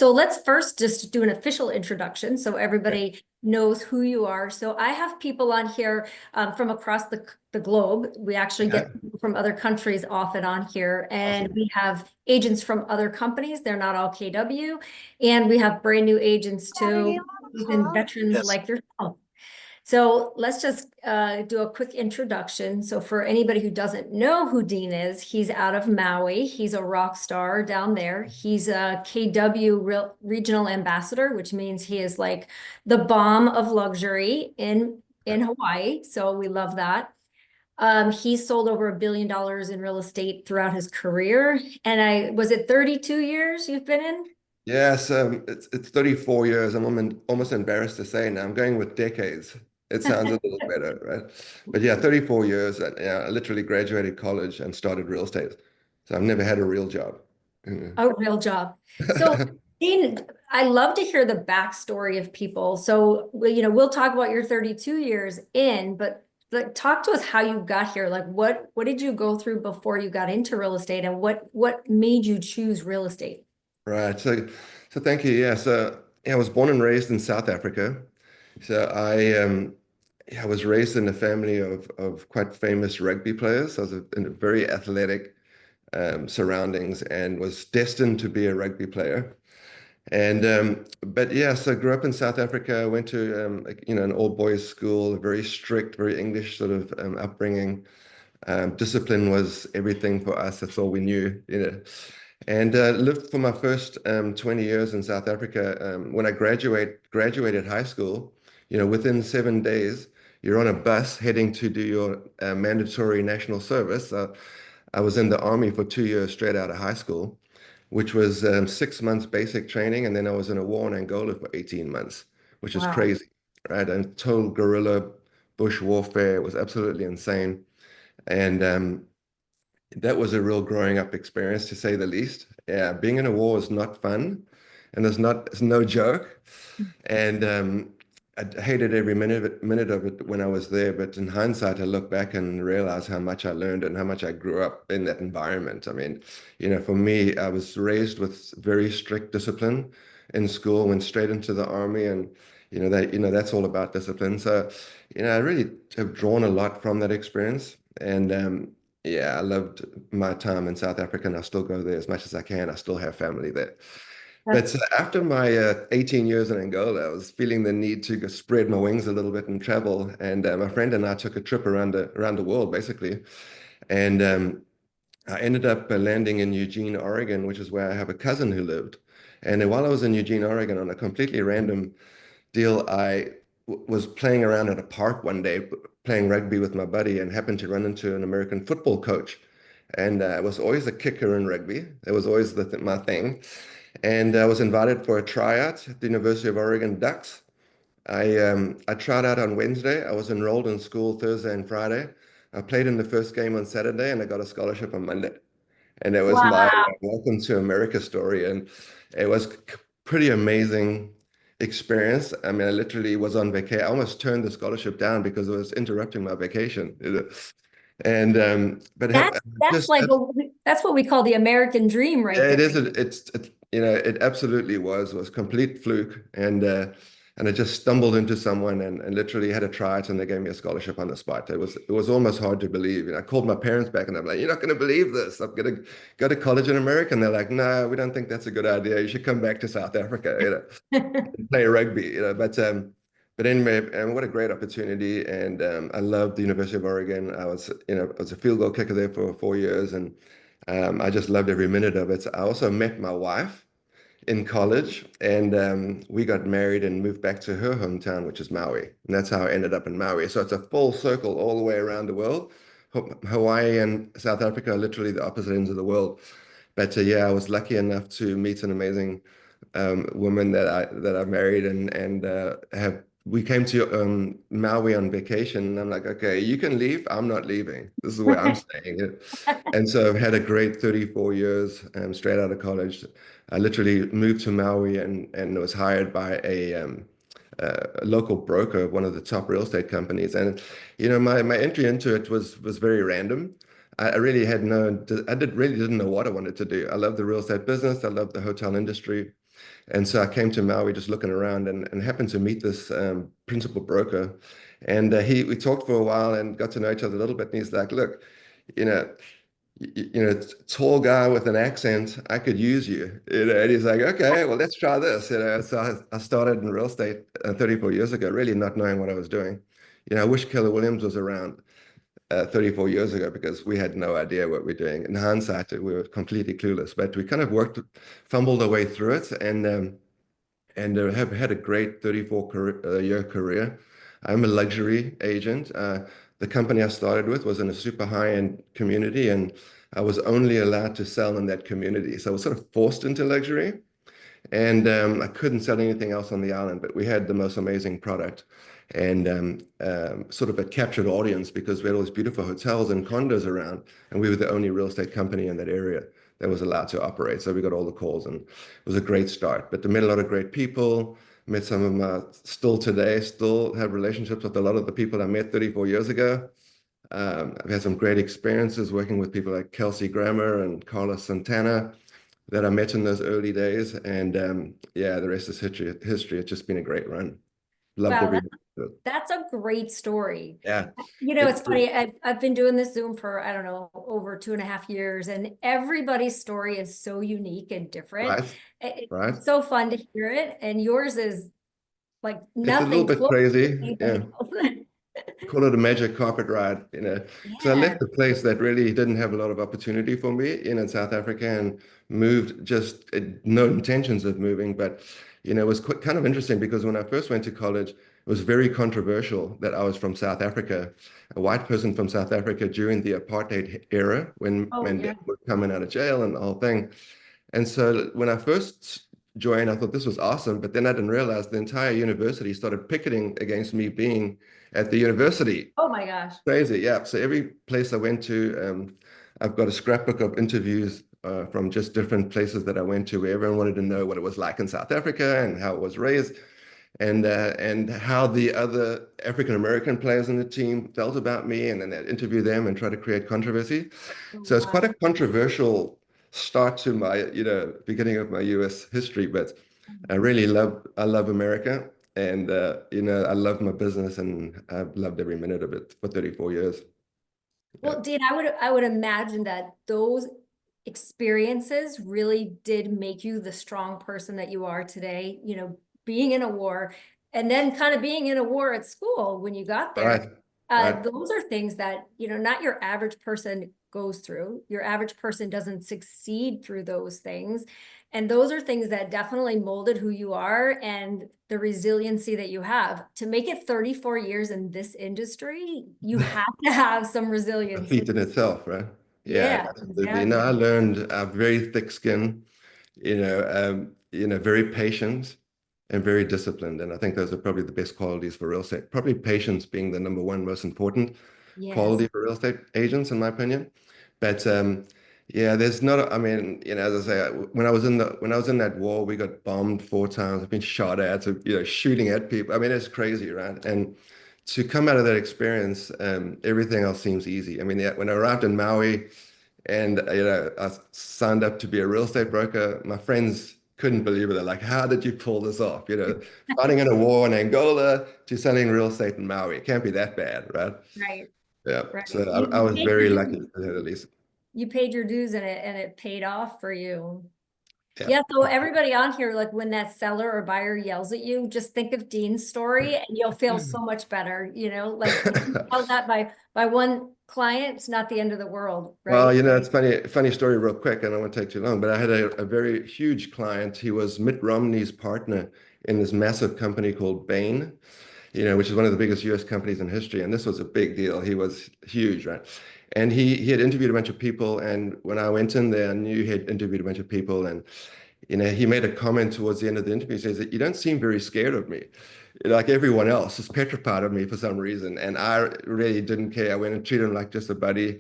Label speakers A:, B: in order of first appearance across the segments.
A: So let's first just do an official introduction so everybody knows who you are. So I have people on here from across the globe. We actually
B: Okay,
A: get people from other countries often on here, and
B: awesome.
A: we have agents from other companies. They're not all KW, and we have brand new agents too, even veterans
B: Yes.
A: like yourself. So let's just do a quick introduction. So for anybody who doesn't know who Dean is, he's out of Maui. He's a rock star down there. He's a KW regional ambassador, which means he is like the bomb of luxury in Hawaii. So we love that. He's sold over $1 billion in real estate throughout his career. And was it 32 years you've been in?
B: Yes, it's 34 years. Almost embarrassed to say now. I'm going with decades. It sounds a little better, right? But yeah, 34 years. And, yeah, I literally graduated college and started real estate. So I've never had a real job. Mhm.
A: A real job. So, Dean, I love to hear the backstory of people. So, we'll talk about your 32 years in, but like, talk to us how you got here. Like, what did you go through before you got into real estate, and what made you choose real estate?
B: Right. So thank you. Yeah. So yeah, I was born and raised in South Africa. So I was raised in a family of quite famous rugby players. I was in a very athletic surroundings and was destined to be a rugby player. And but yeah, so I grew up in South Africa. Went to an all boys school, a very strict, very English sort of upbringing. Discipline was everything for us. That's all we knew. And lived for my first 20 years in South Africa. When I graduated high school, within 7 days, you're on a bus heading to do your mandatory national service. I was in the army for 2 years straight out of high school, which was 6 months basic training, and then I was in a war in Angola for 18 months, which is
A: Wow.
B: crazy, right? And total guerrilla bush warfare. It was absolutely insane. And that was a real growing up experience, to say the least. Yeah, being in a war is not fun, and it's no joke. And I hated every minute of it when I was there. But in hindsight, I look back and realize how much I learned and how much I grew up in that environment. I mean, for me, I was raised with very strict discipline in school, went straight into the army, and that's all about discipline. So, I really have drawn a lot from that experience. And yeah, I loved my time in South Africa, and I still go there as much as I can. I still have family there. But after my 18 years in Angola, I was feeling the need to spread my wings a little bit and travel. And my friend and I took a trip around the world, basically. And I ended up landing in Eugene, Oregon, which is where I have a cousin who lived. And while I was in Eugene, Oregon, on a completely random deal, I was playing around at a park one day, playing rugby with my buddy, and happened to run into an American football coach. And I was always a kicker in rugby. It was always my thing. And I was invited for a tryout at the University of Oregon Ducks. I tried out on Wednesday. I was enrolled in school Thursday and Friday. I played in the first game on Saturday, and I got a scholarship on Monday. And it was my
A: Wow.
B: welcome to America story. And it was pretty amazing experience. I mean, I literally was on vacation. I almost turned the scholarship down because it was interrupting my vacation. And but
A: That's
B: just
A: like that's what we call the American dream right
B: yeah,
A: there.
B: it is. It absolutely was complete fluke, and I just stumbled into someone and literally had a try it, and they gave me a scholarship on the spot. It was almost hard to believe. I called my parents back, and I'm like, "You're not going to believe this. I'm going to go to college in America." And they're like, "No, we don't think that's a good idea. You should come back to South Africa, and play rugby." But anyway, and what a great opportunity. And I loved the University of Oregon. I was a field goal kicker there for 4 years, and I just loved every minute of it. I also met my wife in college, and we got married and moved back to her hometown, which is Maui. And that's how I ended up in Maui. So it's a full circle all the way around the world. Hawaii and South Africa are literally the opposite ends of the world. But yeah, I was lucky enough to meet an amazing woman that I married, and have we came to Maui on vacation, and I'm like, okay, you can leave. I'm not leaving. This is where I'm staying. And so I've had a great 34 years straight out of college. I literally moved to Maui and was hired by a local broker of one of the top real estate companies. And my entry into it was very random. I really had no, I did really didn't know what I wanted to do. I love the real estate business. I love the hotel industry. And so I came to Maui just looking around and happened to meet this principal broker. And we talked for a while and got to know each other a little bit. And he's like, look, you know, tall guy with an accent, I could use you. And he's like, okay, well, let's try this. So I started in real estate 34 years ago, really not knowing what I was doing. I wish Keller Williams was around 34 years ago because we had no idea what we're doing. In hindsight, we were completely clueless, but we kind of fumbled our way through it, and have had a great 34-year career. I'm a luxury agent. The company I started with was in a super high-end community, and I was only allowed to sell in that community. So I was sort of forced into luxury. And I couldn't sell anything else on the island, but we had the most amazing product and sort of a captured audience because we had all these beautiful hotels and condos around, and we were the only real estate company in that area that was allowed to operate. So we got all the calls, and it was a great start. But I met a lot of great people, met some of them still have relationships with a lot of the people I met 34 years ago. I've had some great experiences working with people like Kelsey Grammer and Carlos Santana that I met in those early days. And yeah, the rest is history. It's just been a great run. Loved
A: Wow,
B: every minute of it.
A: that's a great story.
B: Yeah.
A: It's
B: It,
A: funny. I've been doing this Zoom for, I don't know, over 2.5 years, and everybody's story is so unique and different.
B: right, right.
A: It's so fun to hear it. And yours is like
B: It's a little
A: nothing
B: bit
A: close to
B: crazy. Yeah.
A: anything else.
B: Call it a magic carpet ride, because I
A: Yeah.
B: left a place that really didn't have a lot of opportunity for me in South Africa and moved just no intentions of moving. But, it was kind of interesting because when I first went to college, it was very controversial that I was from South Africa, a white person from South Africa during the apartheid era when
A: Oh,
B: Mandela
A: yeah.
B: was coming out of jail and the whole thing. And so when I first joined, I thought this was awesome, but then I didn't realize the entire university started picketing against me being at the university.
A: Oh my gosh.
B: Crazy, yeah. So every place I went to, I've got a scrapbook of interviews from just different places that I went to where everyone wanted to know what it was like in South Africa and how it was raised and how the other African American players in the team felt about me, and then I'd interview them and try to create controversy.
A: Oh,
B: So it's quite
A: wow.
B: a controversial start to my, beginning of my US history, but I love America, and I love my business, and I've loved every minute of it for 34 years. Yeah.
A: Well, Dean, I would imagine that those experiences really did make you the strong person that you are today, being in a war and then kind of being in a war at school when you got there.
B: Right. Right.
A: Those are things that, not your average person goes through. Your average person doesn't succeed through those things. And those are things that definitely molded who you are and the resiliency that you have. To make it 34 years in this industry, you have to have some
B: A
A: resiliency.
B: feat in itself, right? Yeah,
A: Yeah,
B: absolutely. No, I
A: exactly.
B: learned a very thick skin, very patient and very disciplined. And I think those are probably the best qualities for real estate. Probably patience being the number one most important
A: Yes.
B: quality for real estate agents, in my opinion. But yeah, there's not. I mean, as I say, when I was in that war, we got bombed 4 times. I've been shot at, so, shooting at people. I mean, it's crazy, right? And to come out of that experience, everything else seems easy. I mean, yeah, when I arrived in Maui and I signed up to be a real estate broker, my friends couldn't believe it. They're like, "How did you pull this off? Fighting in a war in Angola to selling real estate in Maui. It can't be that bad, right?"
A: Right,
B: Yeah.
A: right.
B: So
A: You,
B: I
A: you
B: was
A: paid your
B: very lucky
A: dues.
B: to say the least.
A: You paid your dues and it paid off for you.
B: Yeah.
A: Yeah, so everybody on here, like when that seller or buyer yells at you, just think of Dean's story and you'll feel so much better, like if you tell that by one client, it's not the end of the world,
B: Well,
A: right?
B: it's funny story real quick. I don't want to take too long, but I had a very huge client. He was Mitt Romney's partner in this massive company called Bain, which is one of the biggest US companies in history. And this was a big deal. He was huge, right? And he had interviewed a bunch of people. And when I went in there, I knew he had interviewed a bunch of people. And, he made a comment towards the end of the interview. He says that you don't seem very scared of me. Like everyone else is petrified of me for some reason. And I really didn't care. I went and treated him like just a buddy,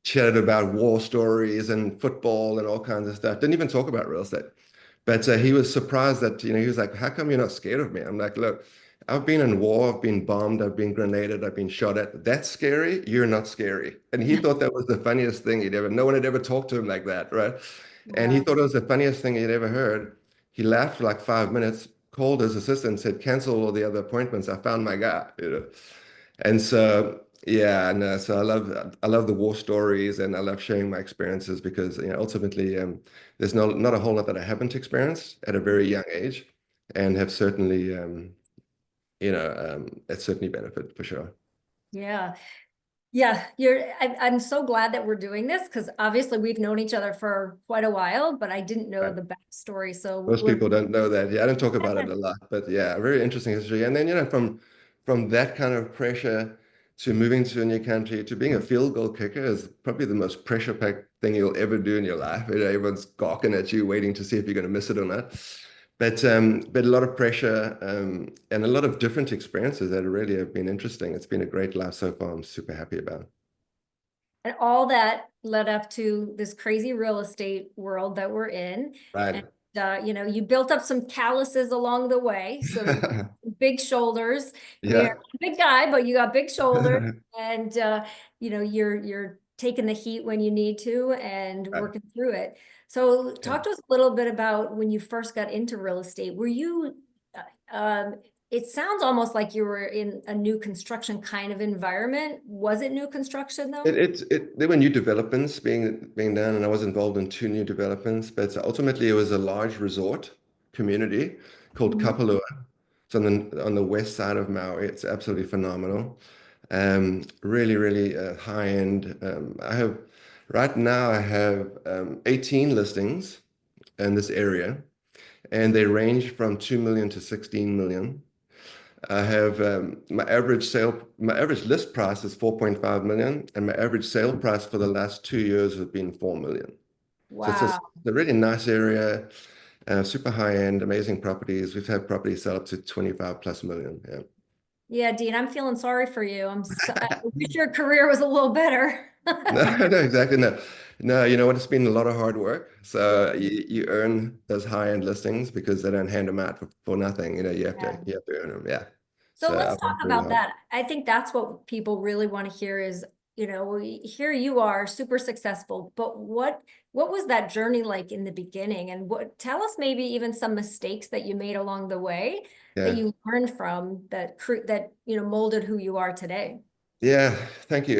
B: chatted about war stories and football and all kinds of stuff. Didn't even talk about real estate. But he was surprised that, he was like, how come you're not scared of me? I'm like, look, I've been in war, I've been bombed, I've been grenaded, I've been shot at. That's scary. You're not scary. And he thought that was the funniest thing no one had ever talked to him like that, right? And he
A: Wow.
B: thought it was the funniest thing he'd ever heard. He laughed for like 5 minutes, called his assistant, said, cancel all the other appointments. I found my guy, you know. And so, yeah, no, so I love the war stories and I love sharing my experiences because, you know, ultimately, there's not a whole lot that I haven't experienced at a very young age and have certainly, it's certainly benefit for sure.
A: Yeah. Yeah, I'm so glad that we're doing this because obviously we've known each other for quite a while, but I didn't know
B: Right.
A: the backstory. So
B: Most
A: we're,
B: people don't know that. Yeah, I don't talk about it a lot, but yeah, very interesting history. And then, from that kind of pressure to moving to a new country to being a field goal kicker is probably the most pressure-packed thing you'll ever do in your life. You know, everyone's gawking at you, waiting to see if you're going to miss it or not. But a lot of pressure, and a lot of different experiences that really have been interesting. It's been a great life so far. I'm super happy about.
A: and all that led up to this crazy real estate world that we're in. And
B: Right.
A: you built up some calluses along the way. So you big shoulders. I mean, you're
B: Yeah.
A: a big guy, but you got big shoulders, and you're taking the heat when you need to and
B: Right.
A: working through it. So
B: Yeah.
A: talk to us a little bit about when you first got into real estate. Were you it sounds almost like you were in a new construction kind of environment. Was it new construction though?
B: There were new developments being done, and I was involved in two new developments. But ultimately, it was a large resort community called
A: Mhm.
B: Kapalua. It's on the west side of Maui. It's absolutely phenomenal. Really, really high end. Right now I have 18 listings in this area, and they range from 2 million to 16 million. I have my average list price is 4.5 million, and my average sale price for the last 2 years has been 4 million. So
A: Wow.
B: it's a really nice area, super high end, amazing properties. We've had properties sell up to 25 plus million. Yeah.
A: Yeah, Dean, I'm feeling sorry for you. I wish your career was a little better.
B: No, no, exactly. No, no, you know what? It's been a lot of hard work.
A: Yeah,
B: So you earn those high end listings because they don't hand them out for nothing. You know,
A: yeah.
B: you have to earn them. Yeah.
A: So
B: So
A: let's
B: I've
A: talk
B: worked really
A: about
B: hard.
A: that. I think that's what people really want to hear is, here you are super successful, but what was that journey like in the beginning? And what tell us maybe even some mistakes that you made along the way that
B: Yeah.
A: you learned from that molded who you are today.
B: Yeah, thank you.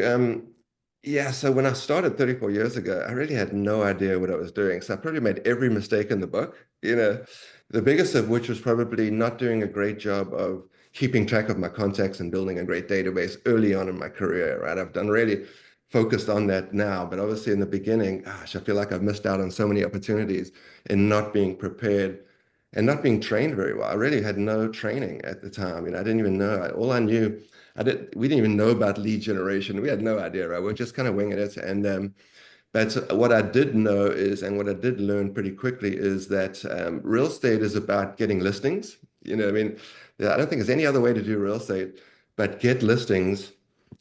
B: Yeah, so when I started 34 years ago, I really had no idea what I was doing. So I probably made every mistake in the book, the biggest of which was probably not doing a great job of keeping track of my contacts and building a great database early on in my career, right? I've done really focused on that now, but obviously in the beginning, gosh, I feel like I've missed out on so many opportunities in not being prepared and not being trained very well. I really had no training at the time. I didn't even know. All I knew we didn't even know about lead generation. We had no idea, right? We're just kind of winging it. But what I did know and what I did learn pretty quickly is that real estate is about getting listings. I mean, I don't think there's any other way to do real estate but get listings.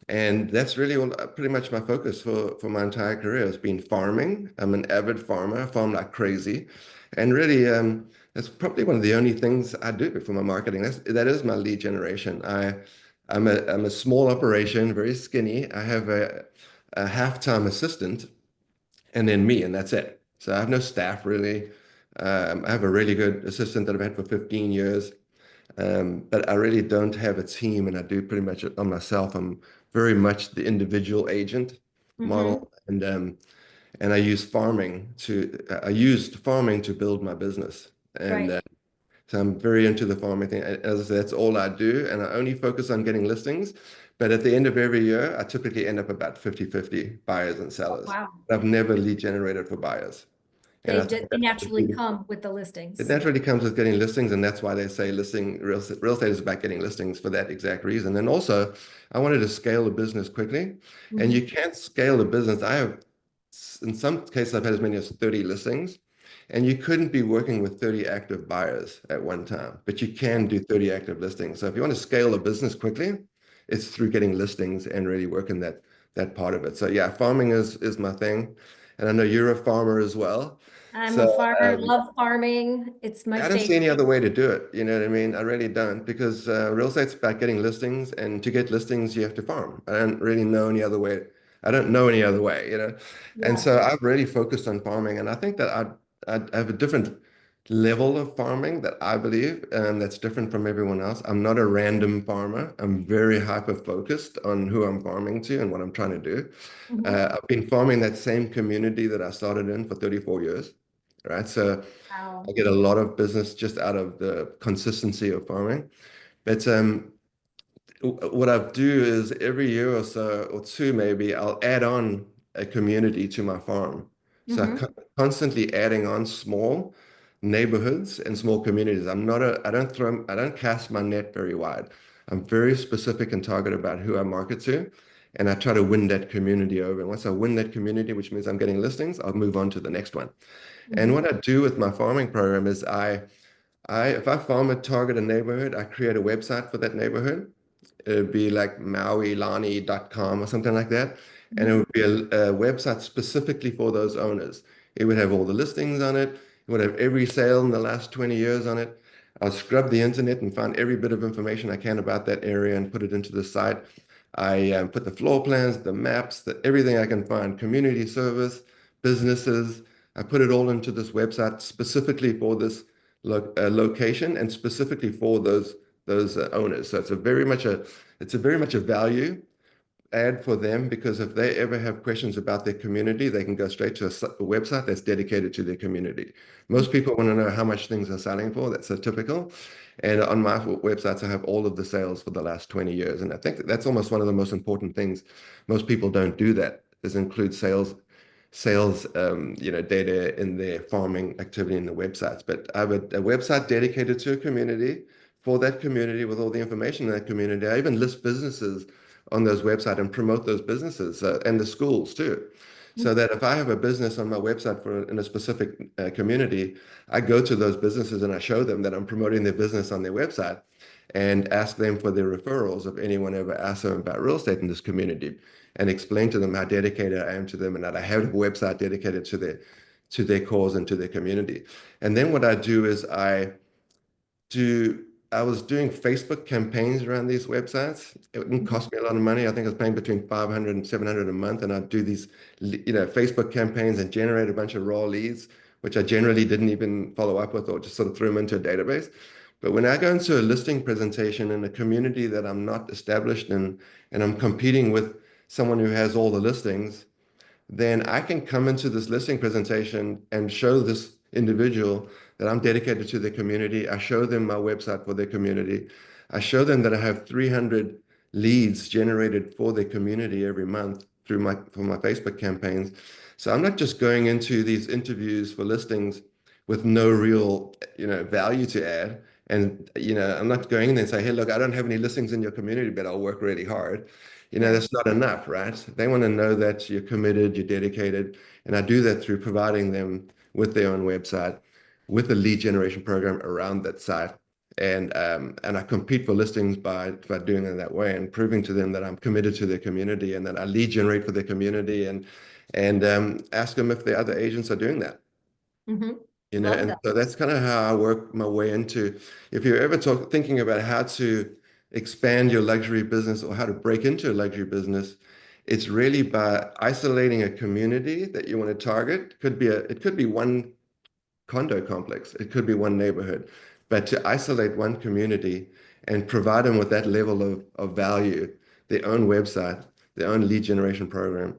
B: And that's really pretty much my focus for my entire career has been farming. I'm an avid farmer. I farm like crazy. And really, that's probably one of the only things I do for my marketing. That is my lead generation. I'm a small operation, very skinny. I have a half-time assistant and then me, and that's it. So I have no staff really. I have a really good assistant that I've had for 15 years. But I really don't have a team, and I do pretty much it on myself. I'm very much the individual agent
A: Hmm.
B: model, and I used farming to build my business, and
A: Right.
B: so I'm very into the farming thing. As I said, that's all I do, and I only focus on getting listings. But at the end of every year, I typically end up about 50-50 buyers and sellers.
A: Wow.
B: I've never lead generated for buyers, and I think
A: They
B: that's
A: naturally come with the
B: it
A: listings.
B: naturally comes with getting listings, and that's why they say real estate is about getting listings for that exact reason. And also, I wanted to scale a business quickly, and
A: Mhm.
B: you can't scale a business. In some cases, I've had as many as 30 listings, and you couldn't be working with 30 active buyers at one time, but you can do 30 active listings. So if you want to scale a business quickly, it's through getting listings and really working that part of it. So yeah, farming is my thing, and I know you're a farmer as well.
A: I'm a
B: So
A: farmer, love farming. It's my
B: I don't see
A: favorite.
B: any other way to do it. You know what I mean? I really don't because real estate's about getting listings, and to get listings, you have to farm. I don't really know any other way. I don't know any other way, you know? And
A: Yeah.
B: so I've really focused on farming, and I think that I have a different level of farming that I believe, and that's different from everyone else. I'm not a random farmer. I'm very hyper focused on who I'm farming to and what I'm trying to do.
A: Mhm.
B: I've been farming that same community that I started in for 34 years, right? So I
A: Wow.
B: get a lot of business just out of the consistency of farming. But what I do is every year or so, or two maybe, I'll add on a community to my farm. So
A: Hmm.
B: constantly adding on small neighborhoods and small communities. I don't cast my net very wide. I'm very specific and targeted about who I market to, and I try to win that community over. And once I win that community, which means I'm getting listings, I'll move on to the next one. And
A: Hmm.
B: what I do with my farming program is if I farm a target a neighborhood, I create a website for that neighborhood. It'd be like mauilani.com or something like that. And it
A: Hmm.
B: would be a website specifically for those owners. It would have all the listings on it. It would have every sale in the last 20 years on it. I'll scrub the internet and find every bit of information I can about that area and put it into the site. I put the floor plans, the maps, everything I can find, community service, businesses. I put it all into this website specifically for this location and specifically for those owners. So it's a very much a value add for them because if they ever have questions about their community, they can go straight to a website that's dedicated to their community. Most people want to know how much things are selling for. That's so typical. And on my websites, I have all of the sales for the last 20 years. And I think that's almost one of the most important things. Most people don't do that, is include sales data in their farming activity in the websites. But I have a website dedicated to a community for that community with all the information in that community. I even list businesses on those websites and promote those businesses and the schools too. So that if I have a business on my website in a specific community, I go to those businesses and I show them that I'm promoting their business on their website and ask them for their referrals if anyone ever asks them about real estate in this community and explain to them how dedicated I am to them and that I have a website dedicated to their cause and to their community. And then what I do is do I was doing Facebook campaigns around these websites. It didn't cost me a lot of money. I think I was paying between 500 and 700 a month. And I'd do these, Facebook campaigns and generate a bunch of raw leads, which I generally didn't even follow up with or just sort of threw them into a database. But when I go into a listing presentation in a community that I'm not established in, and I'm competing with someone who has all the listings, then I can come into this listing presentation and show this individual that I'm dedicated to their community. I show them my website for their community. I show them that I have 300 leads generated for their community every month for my Facebook campaigns. So I'm not just going into these interviews for listings with no real, value to add. And, I'm not going in there and say, hey, look, I don't have any listings in your community, but I'll work really hard.
A: Right.
B: That's not enough, right? They want to know that you're committed, you're dedicated. And I do that through providing them with their own website, with a lead generation program around that site. And I compete for listings by doing it that way and proving to them that I'm committed to their community and that I lead generate for their community and ask them if the other agents are doing that.
A: Hmm. Love
B: And
A: that.
B: so that's kind of how I work my way into, if you're ever thinking about how to expand your luxury business or how to break into a luxury business, it's really by isolating a community that you want to target. It could be one condo complex. It could be one neighborhood, but to isolate one community and provide them with that level of value, their own website, their own lead generation program,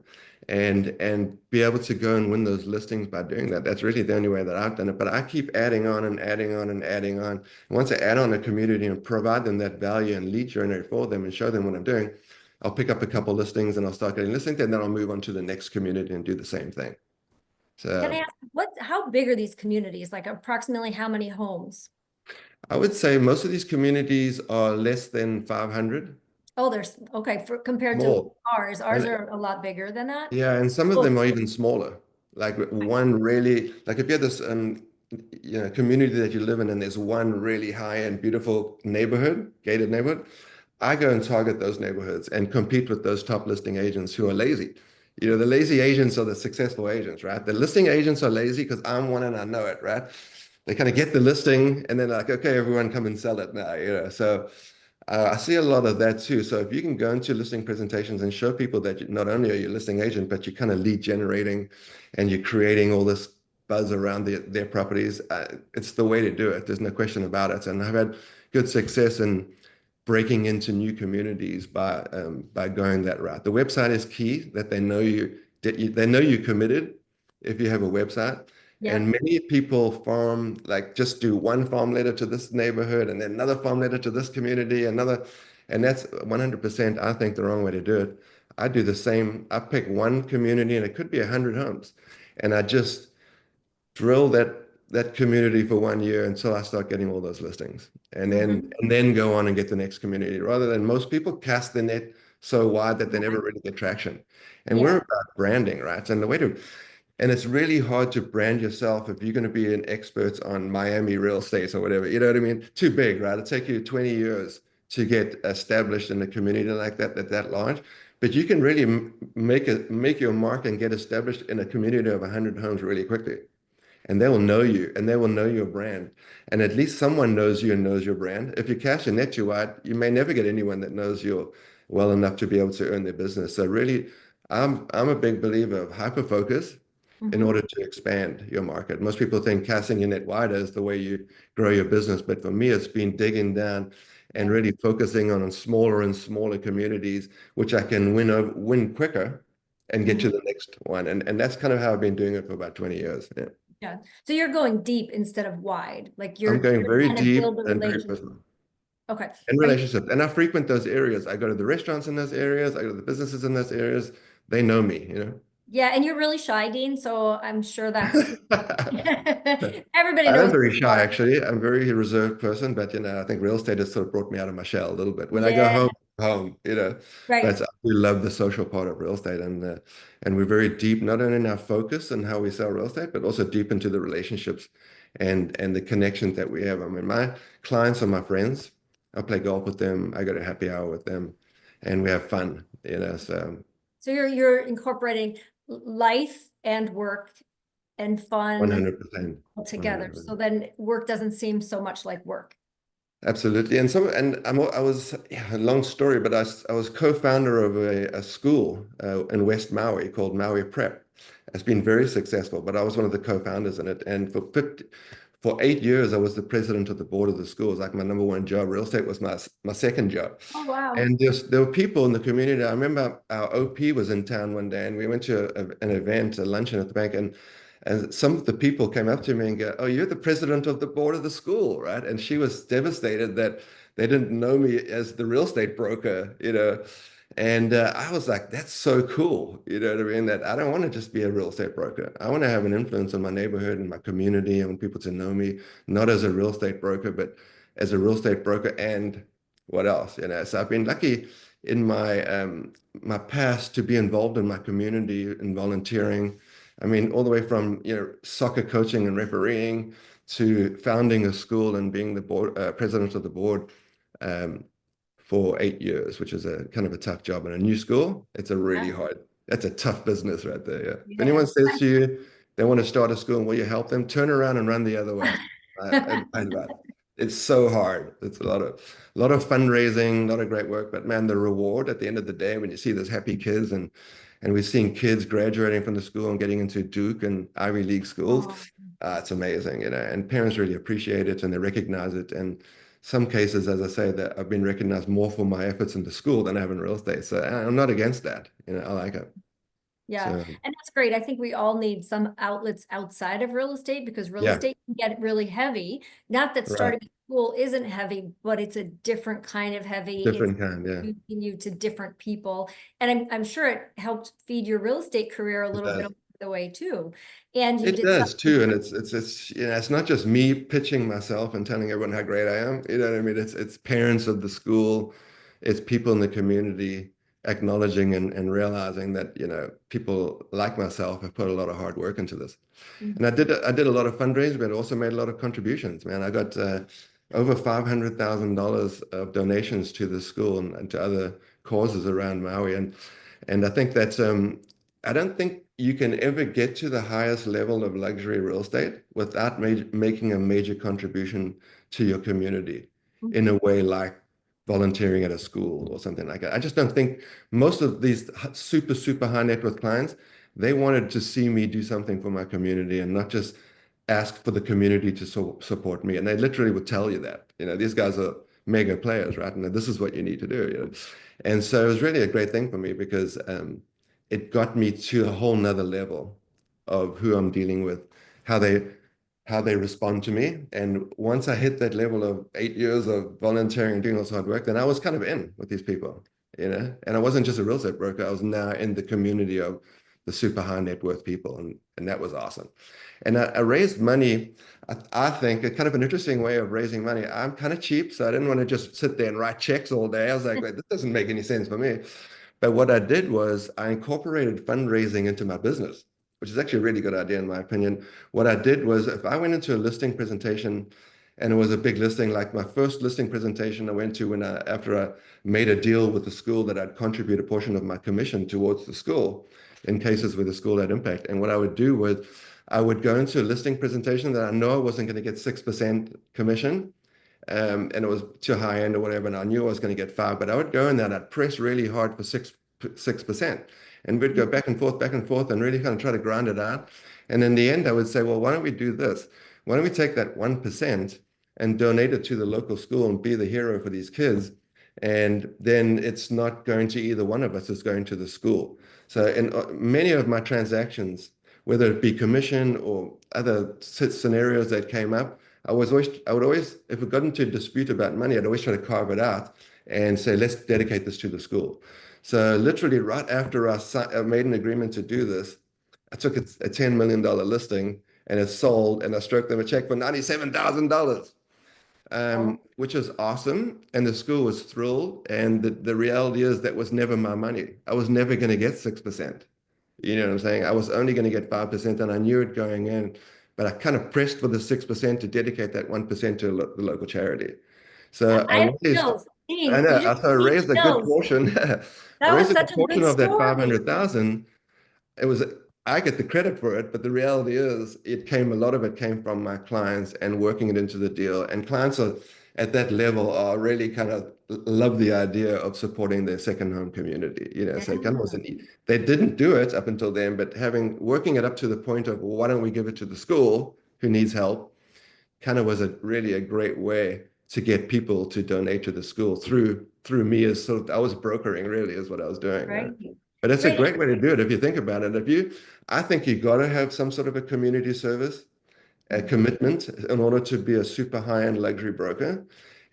B: and be able to go and win those listings by doing that. That's really the only way that I've done it. But I keep adding on and adding on and adding on. Once I add on a community and provide them that value and lead generate for them and show them what I'm doing, I'll pick up a couple listings and I'll start getting listings, and then I'll move on to the next community and do the same thing.
A: Can I
B: So
A: ask how big are these communities? Like approximately how many homes?
B: I would say most of these communities are less than 500,
A: Oh, there's okay compared to
B: small.
A: ours. Ours
B: And
A: are a lot bigger than that.
B: yeah, and some of them
A: Oh,
B: are even smaller. Like one really, like if you have this community that you live in and there's one really high and beautiful neighborhood, gated neighborhood, I go and target those neighborhoods and compete with those top listing agents who are lazy. The lazy agents are the successful agents, right? The listing agents are lazy because I'm one and I know it, right? They kind of get the listing and then like, okay, everyone come and sell it now. So I see a lot of that too. So if you can go into listing presentations and show people that not only are you a listing agent, but you're kind of lead generating and you're creating all this buzz around their properties. It's the way to do it. There's no question about it. And I've had good success in breaking into new communities by going that route. The website is key, that they know you committed if you have a website. And
A: Yep.
B: many people farm, like just do one farm letter to this neighborhood and then another farm letter to this community, another, and that's 100%, I think, the wrong way to do it. I do the same. I pick one community and it could be 100 homes. And I just drill that community for 1 year until I start getting all those listings, and then
A: Hmm.
B: and then go on and get the next community. Rather than most people cast the net so wide that they never really get traction. And we're
A: Yeah.
B: about branding, right? And it's really hard to brand yourself if you're going to be an expert on Miami real estate or whatever. You know what I mean? Too big, right? It'll take you 20 years to get established in a community like that large. But you can really make your mark and get established in a community of 100 homes really quickly, and they will know you and they will know your brand. And at least someone knows you and knows your brand. If you cast your net too wide, you may never get anyone that knows you well enough to be able to earn their business. So really, I'm a big believer of hyper focus in
A: Hmm.
B: order to expand your market. Most people think casting your net wider is the way you grow your business, but for me, it's been digging down and
A: Yeah.
B: really focusing on smaller and smaller communities, which I can win quicker and get
A: Hmm.
B: to the next one. And that's kind of how I've been doing it for about 20 years. Yeah.
A: Yeah. So you're going deep instead of wide. Like
B: I'm going
A: you're
B: very
A: trying to
B: deep
A: build a
B: and very
A: relationship.
B: personal
A: Okay.
B: and
A: Are you,
B: relationships. And I frequent those areas. I go to the restaurants in those areas. I go to the businesses in those areas. They know me, you know.
A: yeah, and you're really shy, Dean, so I'm sure that's everybody
B: I'm
A: knows who
B: very
A: you
B: shy,
A: are.
B: actually. I'm a very reserved person, but I think real estate has sort of brought me out of my shell a little bit. When I go
A: Yeah,
B: home.
A: right.
B: But I do love the social part of real estate, and we're very deep, not only in our focus and how we sell real estate, but also deep into the relationships and the connections that we have. I mean, my clients are my friends. I play golf with them. I go to happy hour with them, and we have fun. So
A: So you're incorporating life and work and fun
B: 100%,
A: all together. So
B: 100%.
A: then work doesn't seem so much like work.
B: Absolutely. I was, yeah, a long story, but I was co-founder of a school in West Maui called Maui Prep. It's been very successful, but I was one of the co-founders in it. And for 8 years, I was the president of the board of the school. It was like my number one job. Real estate was my second job.
A: Oh, wow.
B: And there were people in the community. I remember our OP was in town one day, and we went to an event, a luncheon at the bank, and some of the people came up to me and go, "Oh, you're the president of the board of the school, right?" And she was devastated that they didn't know me as the real estate broker. And I was like, "That's so cool." You know what I mean? That I don't want to just be a real estate broker. I want to have an influence on my neighborhood and my community. I want people to know me, not as a real estate broker, but as a real estate broker and what else? So I've been lucky in my past to be involved in my community and volunteering. I mean, all the way from soccer coaching and refereeing to founding a school and being the board president of the board um, for 8 years, which is a kind of a tough job. In a new school, it's a really
A: Yeah.
B: hard. That's a tough business right there. Yeah. If
A: Yeah.
B: anyone says to you they want to start a school and will you help them, turn around and run the other way. Advise that. It's so hard. It's a lot of fundraising, a lot of great work, but man, the reward at the end of the day when you see those happy kids and we're seeing kids graduating from the school and getting into Duke and Ivy League schools.
A: Oh,
B: It's amazing. And parents really appreciate it and they recognize it. And some cases, as I say, that I've been recognized more for my efforts in the school than I have in real estate. So I'm not against that. I like it.
A: yeah.
B: So
A: And that's great. I think we all need some outlets outside of real estate because real
B: yeah,
A: estate can get really heavy. Not that
B: right.
A: starting a school isn't heavy, but it's a different kind of heavy. It's
B: Different kind. Yeah,
A: introducing you to different people. And I'm sure it helped feed your real estate career a
B: it
A: little bit
B: does.
A: along the way too. And you
B: It
A: did
B: does
A: something.
B: too, and it's not just me pitching myself and telling everyone how great I am. You know what I mean? It's parents of the school, it's people in the community acknowledging and realizing that people like myself have put a lot of hard work into this. And I did a lot of fundraising, but also made a lot of contributions. Man, I got over $500,000 of donations to the school and to other causes around Maui, and I think that I don't think you can ever get to the highest level of luxury real estate without making a major contribution to your community in a way like volunteering at a school or something like that. I just don't think most of these super, super high net worth clients, They wanted to see me do something for my community and not just ask for the community to support me. And they literally would tell you that, these guys are mega players, right? And this is what you need to do. And so it was really a great thing for me because it got me to a whole nother level of who I'm dealing with, how they how they respond to me. And once I hit that level of 8 years of volunteering and doing all this hard work, then I was kind of in with these people. And I wasn't just a real estate broker, I was now in the community of the super high net worth people. And that was awesome. And I raised money, I think, a kind of an interesting way of raising money. I'm kind of cheap, so I didn't want to just sit there and write checks all day. I was like, this doesn't make any sense for me. But what I did was I incorporated fundraising into my business, which is actually a really good idea in my opinion. What I did was if I went into a listing presentation and it was a big listing, like my first listing presentation I went to after I made a deal with the school that I'd contribute a portion of my commission towards the school in cases where the school had impact. And what I would do was I would go into a listing presentation that I know I wasn't going to get 6% commission, and it was too high end or whatever, and I knew I was going to get five, but I would go in there and I'd press really hard for 6%. And we'd go back and forth, and really kind of try to grind it out. And in the end, I would say, well, why don't we do this? Why don't we take that 1% and donate it to the local school and be the hero for these kids? And then it's not going to either one of us, it's going to the school. So in many of my transactions, whether it be commission or other scenarios that came up, I would always, if it got into a dispute about money, I'd always try to carve it out and say, let's dedicate this to the school. So literally right after I made an agreement to do this, I took a $10 million listing and it sold, and I stroked them a check for $97,000,
A: Oh,
B: which is awesome. And the school was thrilled. And the reality is that was never my money. I was never going to get 6%. You know what I'm saying? I was only going to get 5%, and I knew it going in, but I kind of pressed for the 6% to dedicate that 1% to the local charity. So
A: I have chills.
B: I
A: Dean,
B: know,
A: you just
B: I
A: gave me
B: raised a good
A: chills.
B: portion. I
A: That
B: raised
A: was
B: a good
A: such a
B: portion
A: good
B: of that
A: story.
B: 500,000. It was, I get the credit for it, but the reality is a lot of it came from my clients and working it into the deal. And clients are at that level are really kind of love the idea of supporting their second home community. So it kind of was
A: Yeah,
B: they didn't do it up until then, but working it up to the point of, well, why don't we give it to the school who needs help, kind of was really a great way to get people to donate to the school through me as sort of, I was brokering really is what I was doing.
A: right.
B: But it's a
A: Right.
B: great way to do it if you think about it. I think you got to have some sort of a community service, a commitment in order to be a super high-end luxury broker.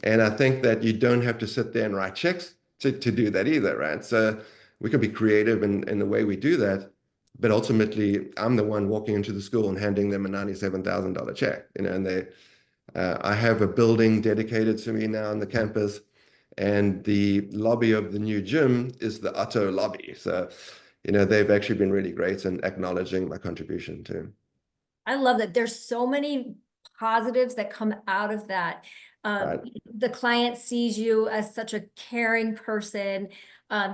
B: And I think that you don't have to sit there and write checks to do that either, right? So we can be creative in the way we do that. But ultimately, I'm the one walking into the school and handing them a $97,000 check, and I have a building dedicated to me now on the campus, and the lobby of the new gym is the Otto lobby. So, they've actually been really great in acknowledging my contribution too.
A: I love that. There's so many positives that come out of that.
B: Right,
A: The client sees you as such a caring person.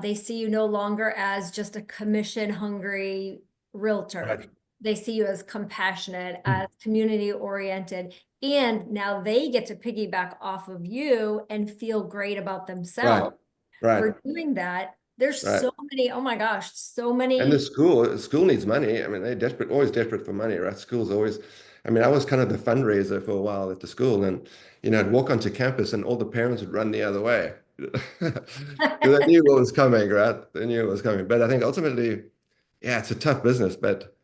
A: They see you no longer as just a commission hungry realtor.
B: right,
A: They see you as compassionate, as community oriented, and now they get to piggyback off of you and feel great about
B: right,
A: themselves
B: right,
A: for doing that. There's
B: right.
A: so many, oh my gosh, so
B: And the
A: many.
B: school needs money. I mean, always desperate for money, right? Schools always, I mean, I was kind of the fundraiser for a while at the school, and I'd walk onto campus and all the parents would run the other way. Because they knew what was coming, right? They knew what was coming. But I think ultimately, yeah, it's a tough business, but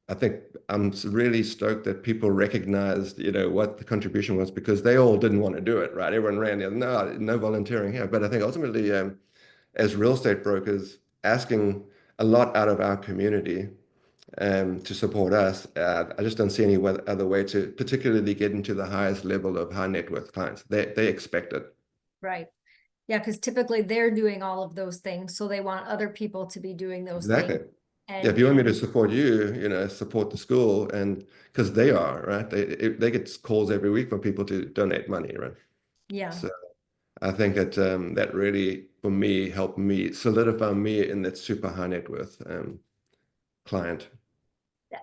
B: I think I'm really stoked that people recognized, what the contribution was, because they all didn't want to do it, right? Everyone ran, no volunteering here. But I think ultimately, as real estate brokers, asking a lot out of our community to support us, I just don't see any other way to particularly get into the highest level of high net worth clients. They expect it.
A: Right. Yeah, because typically they're doing all of those things, so they want other people to be doing those things.
B: Exactly. Yeah, if
A: And
B: you want me to support you, support the school, and because they are, right? They get calls every week from people to donate money, right?
A: yeah,
B: So I think that that really, for me, helped me solidify me in that super high net worth client.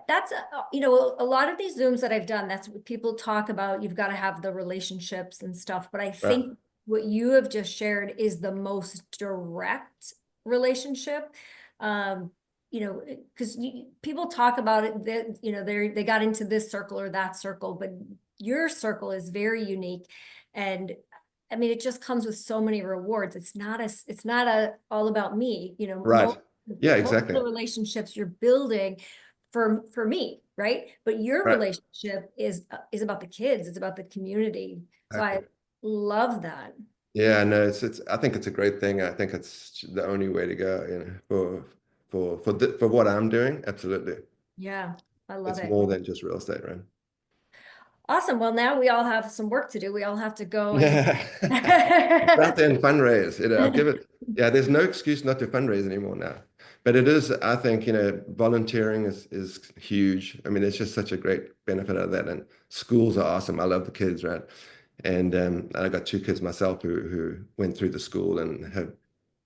A: that's a lot of these Zooms that I've done, that's what people talk about. You've got to have the relationships and stuff, but I
B: Right.
A: think what you have just shared is the most direct relationship. Um, because people talk about it that, they got into this circle or that circle, but your circle is very unique. And I mean, it just comes with so many rewards. It's not all about me,
B: Right. Yeah,
A: most of
B: exactly.
A: the relationships you're building for me, right? But your
B: Right.
A: relationship is about the kids, it's about the community. So I
B: Exactly.
A: love that.
B: Yeah, no, I think it's a great thing. I think it's the only way to go, for what I'm doing. Absolutely.
A: Yeah, I love
B: It's
A: it.
B: more than just real estate, right?
A: Awesome. Well, now we all have some work to do. We all have to go and
B: Yeah. Get out there and fundraise. I'll give it, yeah, there's no excuse not to fundraise anymore now. But it is, I think, volunteering is huge. I mean, it's just such a great benefit of that. And schools are awesome. I love the kids, right? And I got two kids myself who went through the school and have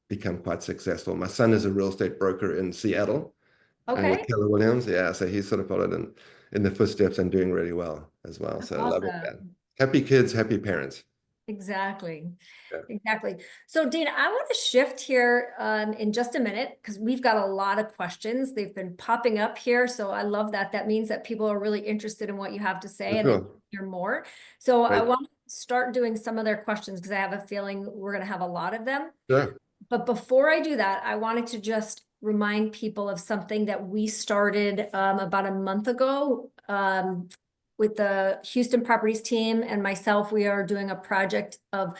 B: become quite successful. My son is a real estate broker in Seattle with
A: Okay.
B: Keller Williams. Yeah, so he's sort of followed in the footsteps and doing really well as well. So I love it, man.
A: Awesome.
B: Happy kids, happy parents.
A: Exactly.
B: Yeah.
A: Exactly. So, Dean, I want to shift here in just a minute because we've got a lot of questions. They've been popping up here. So I love that. That means that people are really interested in what you have to say
B: For
A: and they want
B: sure.
A: to hear more. So I
B: Great.
A: want to start doing some of their questions because I have a feeling we're going to have a lot of them.
B: Sure.
A: But before I do that, I wanted to just remind people of something that we started about a month ago with the Houston Properties team and myself. We are doing a project of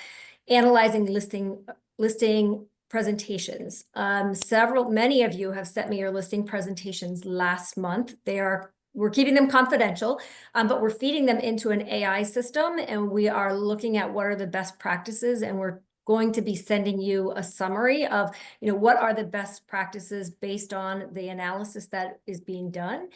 A: analyzing listing presentations. Many of you have sent me your listing presentations last month. We're keeping them confidential, but we're feeding them into an AI system, and we are looking at what are the best practices, and we're going to be sending you a summary of, what are the best practices based on the analysis that is being done.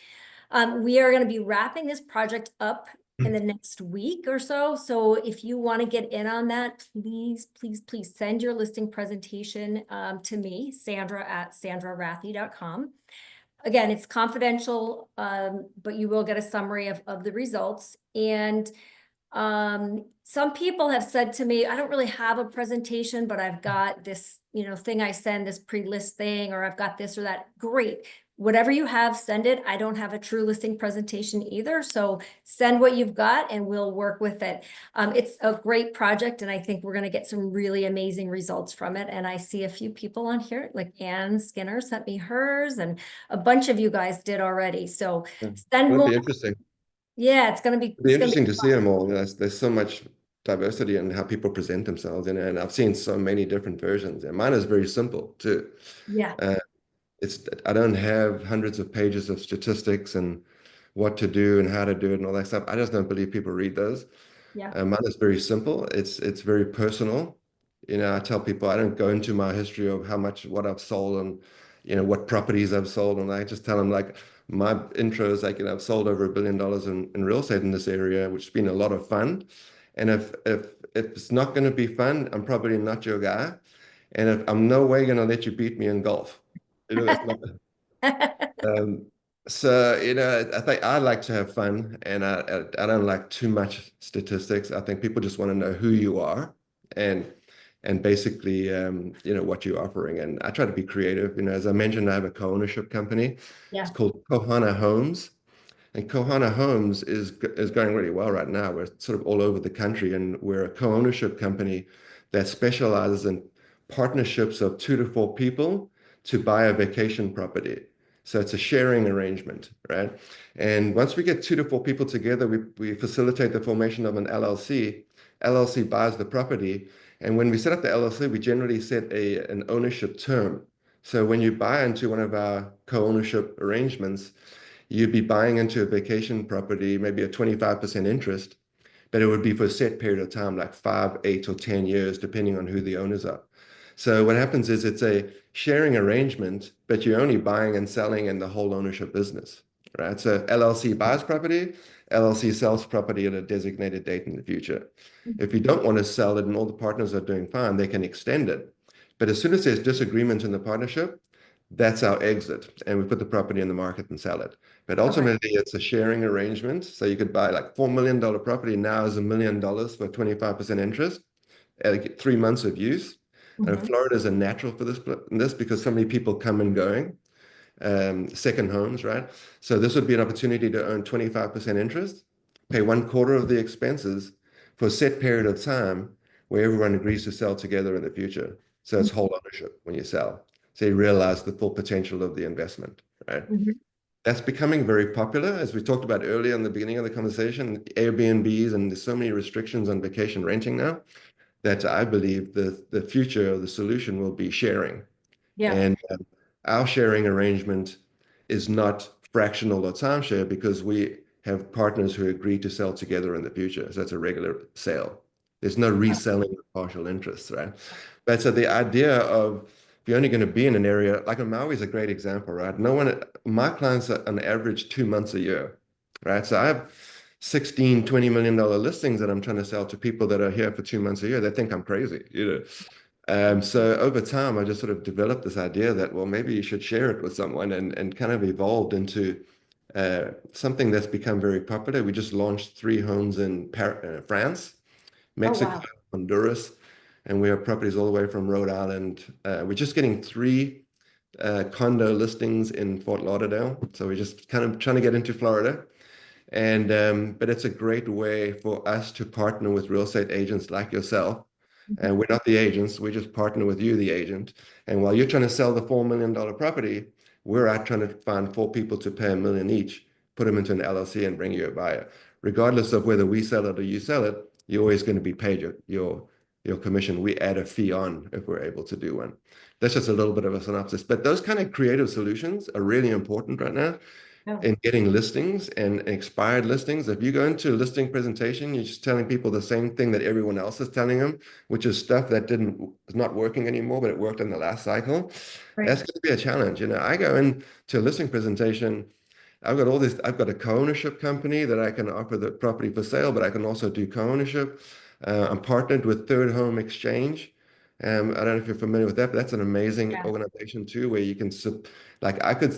A: We are going to be wrapping this project up in the next week or so. So if you want to get in on that, please, please, please send your listing presentation to me, Sandra at sandrarathi.com. Again, it's confidential, but you will get a summary of the results. And some people have said to me, I don't really have a presentation, but I've got this, thing I send, this pre-list thing, or I've got this or that. Great. Whatever you have, send it. I don't have a true listing presentation either. So send what you've got and we'll work with it. It's a great project and I think we're going to get some really amazing results from it. And I see a few people on here, like Ann Skinner sent me hers and a bunch of you guys did already. So
B: Yeah.
A: send
B: It'll
A: more.
B: be interesting.
A: Yeah, it's going to be,
B: It'll be
A: it's going to be
B: interesting to see them all. There's so much diversity in how people present themselves, and I've seen so many different versions. And mine is very simple too.
A: Yeah,
B: Uh, I don't have hundreds of pages of statistics and what to do and how to do it and all that stuff. I just don't believe people read those.
A: yeah,
B: Mine is very simple. It's very personal. I tell people I don't go into my history of what I've sold and what properties I've sold, and I just tell them like my intro is like I've sold over $1 billion in real estate in this area, which has been a lot of fun. And if it's not going to be fun, I'm probably not your guy. And if I'm no way going to let you beat me in golf, that's not. Um, so, I think I like to have fun and I don't like too much statistics. I think people just want to know who you are and basically, what you're offering. And I try to be creative. As I mentioned, I have a co-ownership company. It's
A: yeah,
B: called Kohana Homes. And Kohana Homes is going really well right now. We're sort of all over the country, and we're a co-ownership company that specializes in partnerships of 2 to 4 people to buy a vacation property. So it's a sharing arrangement, right? And once we get 2 to 4 people together, we facilitate the formation of an LLC. LLC buys the property, and when we set up the LLC, we generally set an ownership term. So when you buy into one of our co-ownership arrangements, you'd be buying into a vacation property, maybe a 25% interest, but it would be for a set period of time, like 5, 8, or 10 years, depending on who the owners are. So what happens is it's a sharing arrangement, but you're only buying and selling in the whole ownership business, right? So LLC buys property, LLC sells property at a designated date in the future. If you don't want to sell it and all the partners are doing fine, they can extend it. But as soon as there's disagreement in the partnership, that's our exit, and we put the property in the market and sell it. But
A: okay.
B: ultimately, it's a sharing arrangement. So you could buy like $4 million property now is $1 million for 25% interest at like 3 months of use. And
A: Mhm.
B: Florida is a natural for this because so many people come and going. second homes, right? So this would be an opportunity to earn 25% interest, pay one quarter of the expenses for a set period of time where everyone agrees to sell together in the future. So it's whole ownership when you sell. So you realize the full potential of the investment, right?
A: Mhm.
B: That's becoming very popular, as we talked about earlier in the beginning of the conversation, Airbnbs, and there's so many restrictions on vacation renting now that I believe the future, the solution will be sharing.
A: Yeah.
B: And our sharing arrangement is not fractional or timeshare because we have partners who agree to sell together in the future. So it's a regular sale. There's no reselling of partial interests, right? But so the idea of if you're only going to be in an area, like Maui is a great example, right? No one, my clients are on average 2 months a year, right? So I have 16, $20 million listings that I'm trying to sell to people that are here for 2 months a year. They think I'm crazy, you know. So over time, I just sort of developed this idea that, well, maybe you should share it with someone and kind of evolved into something that's become very popular. We just launched 3 homes in France,
A: Oh,
B: Mexico,
A: wow.
B: Honduras, and we have properties all the way from Rhode Island. We're just getting 3 condo listings in Fort Lauderdale. So we're just kind of trying to get into Florida. And but it's a great way for us to partner with real estate agents like yourself.
A: Mhm.
B: And we're not the agents, we just partner with you, the agent. And while you're trying to sell the $4 million property, we're out trying to find 4 people to pay $1 million each, put them into an LLC and bring you a buyer. Regardless of whether we sell it or you sell it, you're always going to be paid your commission. We add a fee on if we're able to do one. That's just a little bit of a synopsis. But those kind of creative solutions are really important right now
A: Yeah.
B: in getting listings and expired listings. If you go into a listing presentation, you're just telling people the same thing that everyone else is telling them, which is stuff that is not working anymore, but it worked in the last cycle.
A: Right.
B: That's going to be a challenge. You know, I go into a listing presentation. I've got all this. I've got a co-ownership company that I can offer the property for sale, but I can also do co-ownership. I'm partnered with Third Home Exchange. I don't know if you're familiar with that, but that's an amazing
A: Yeah.
B: organization too, where you can, like, I could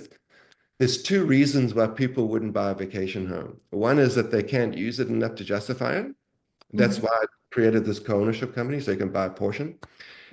B: there's 2 reasons why people wouldn't buy a vacation home. One is that they can't use it enough to justify it. That's
A: Mhm.
B: why I created this co-ownership company so you can buy a portion.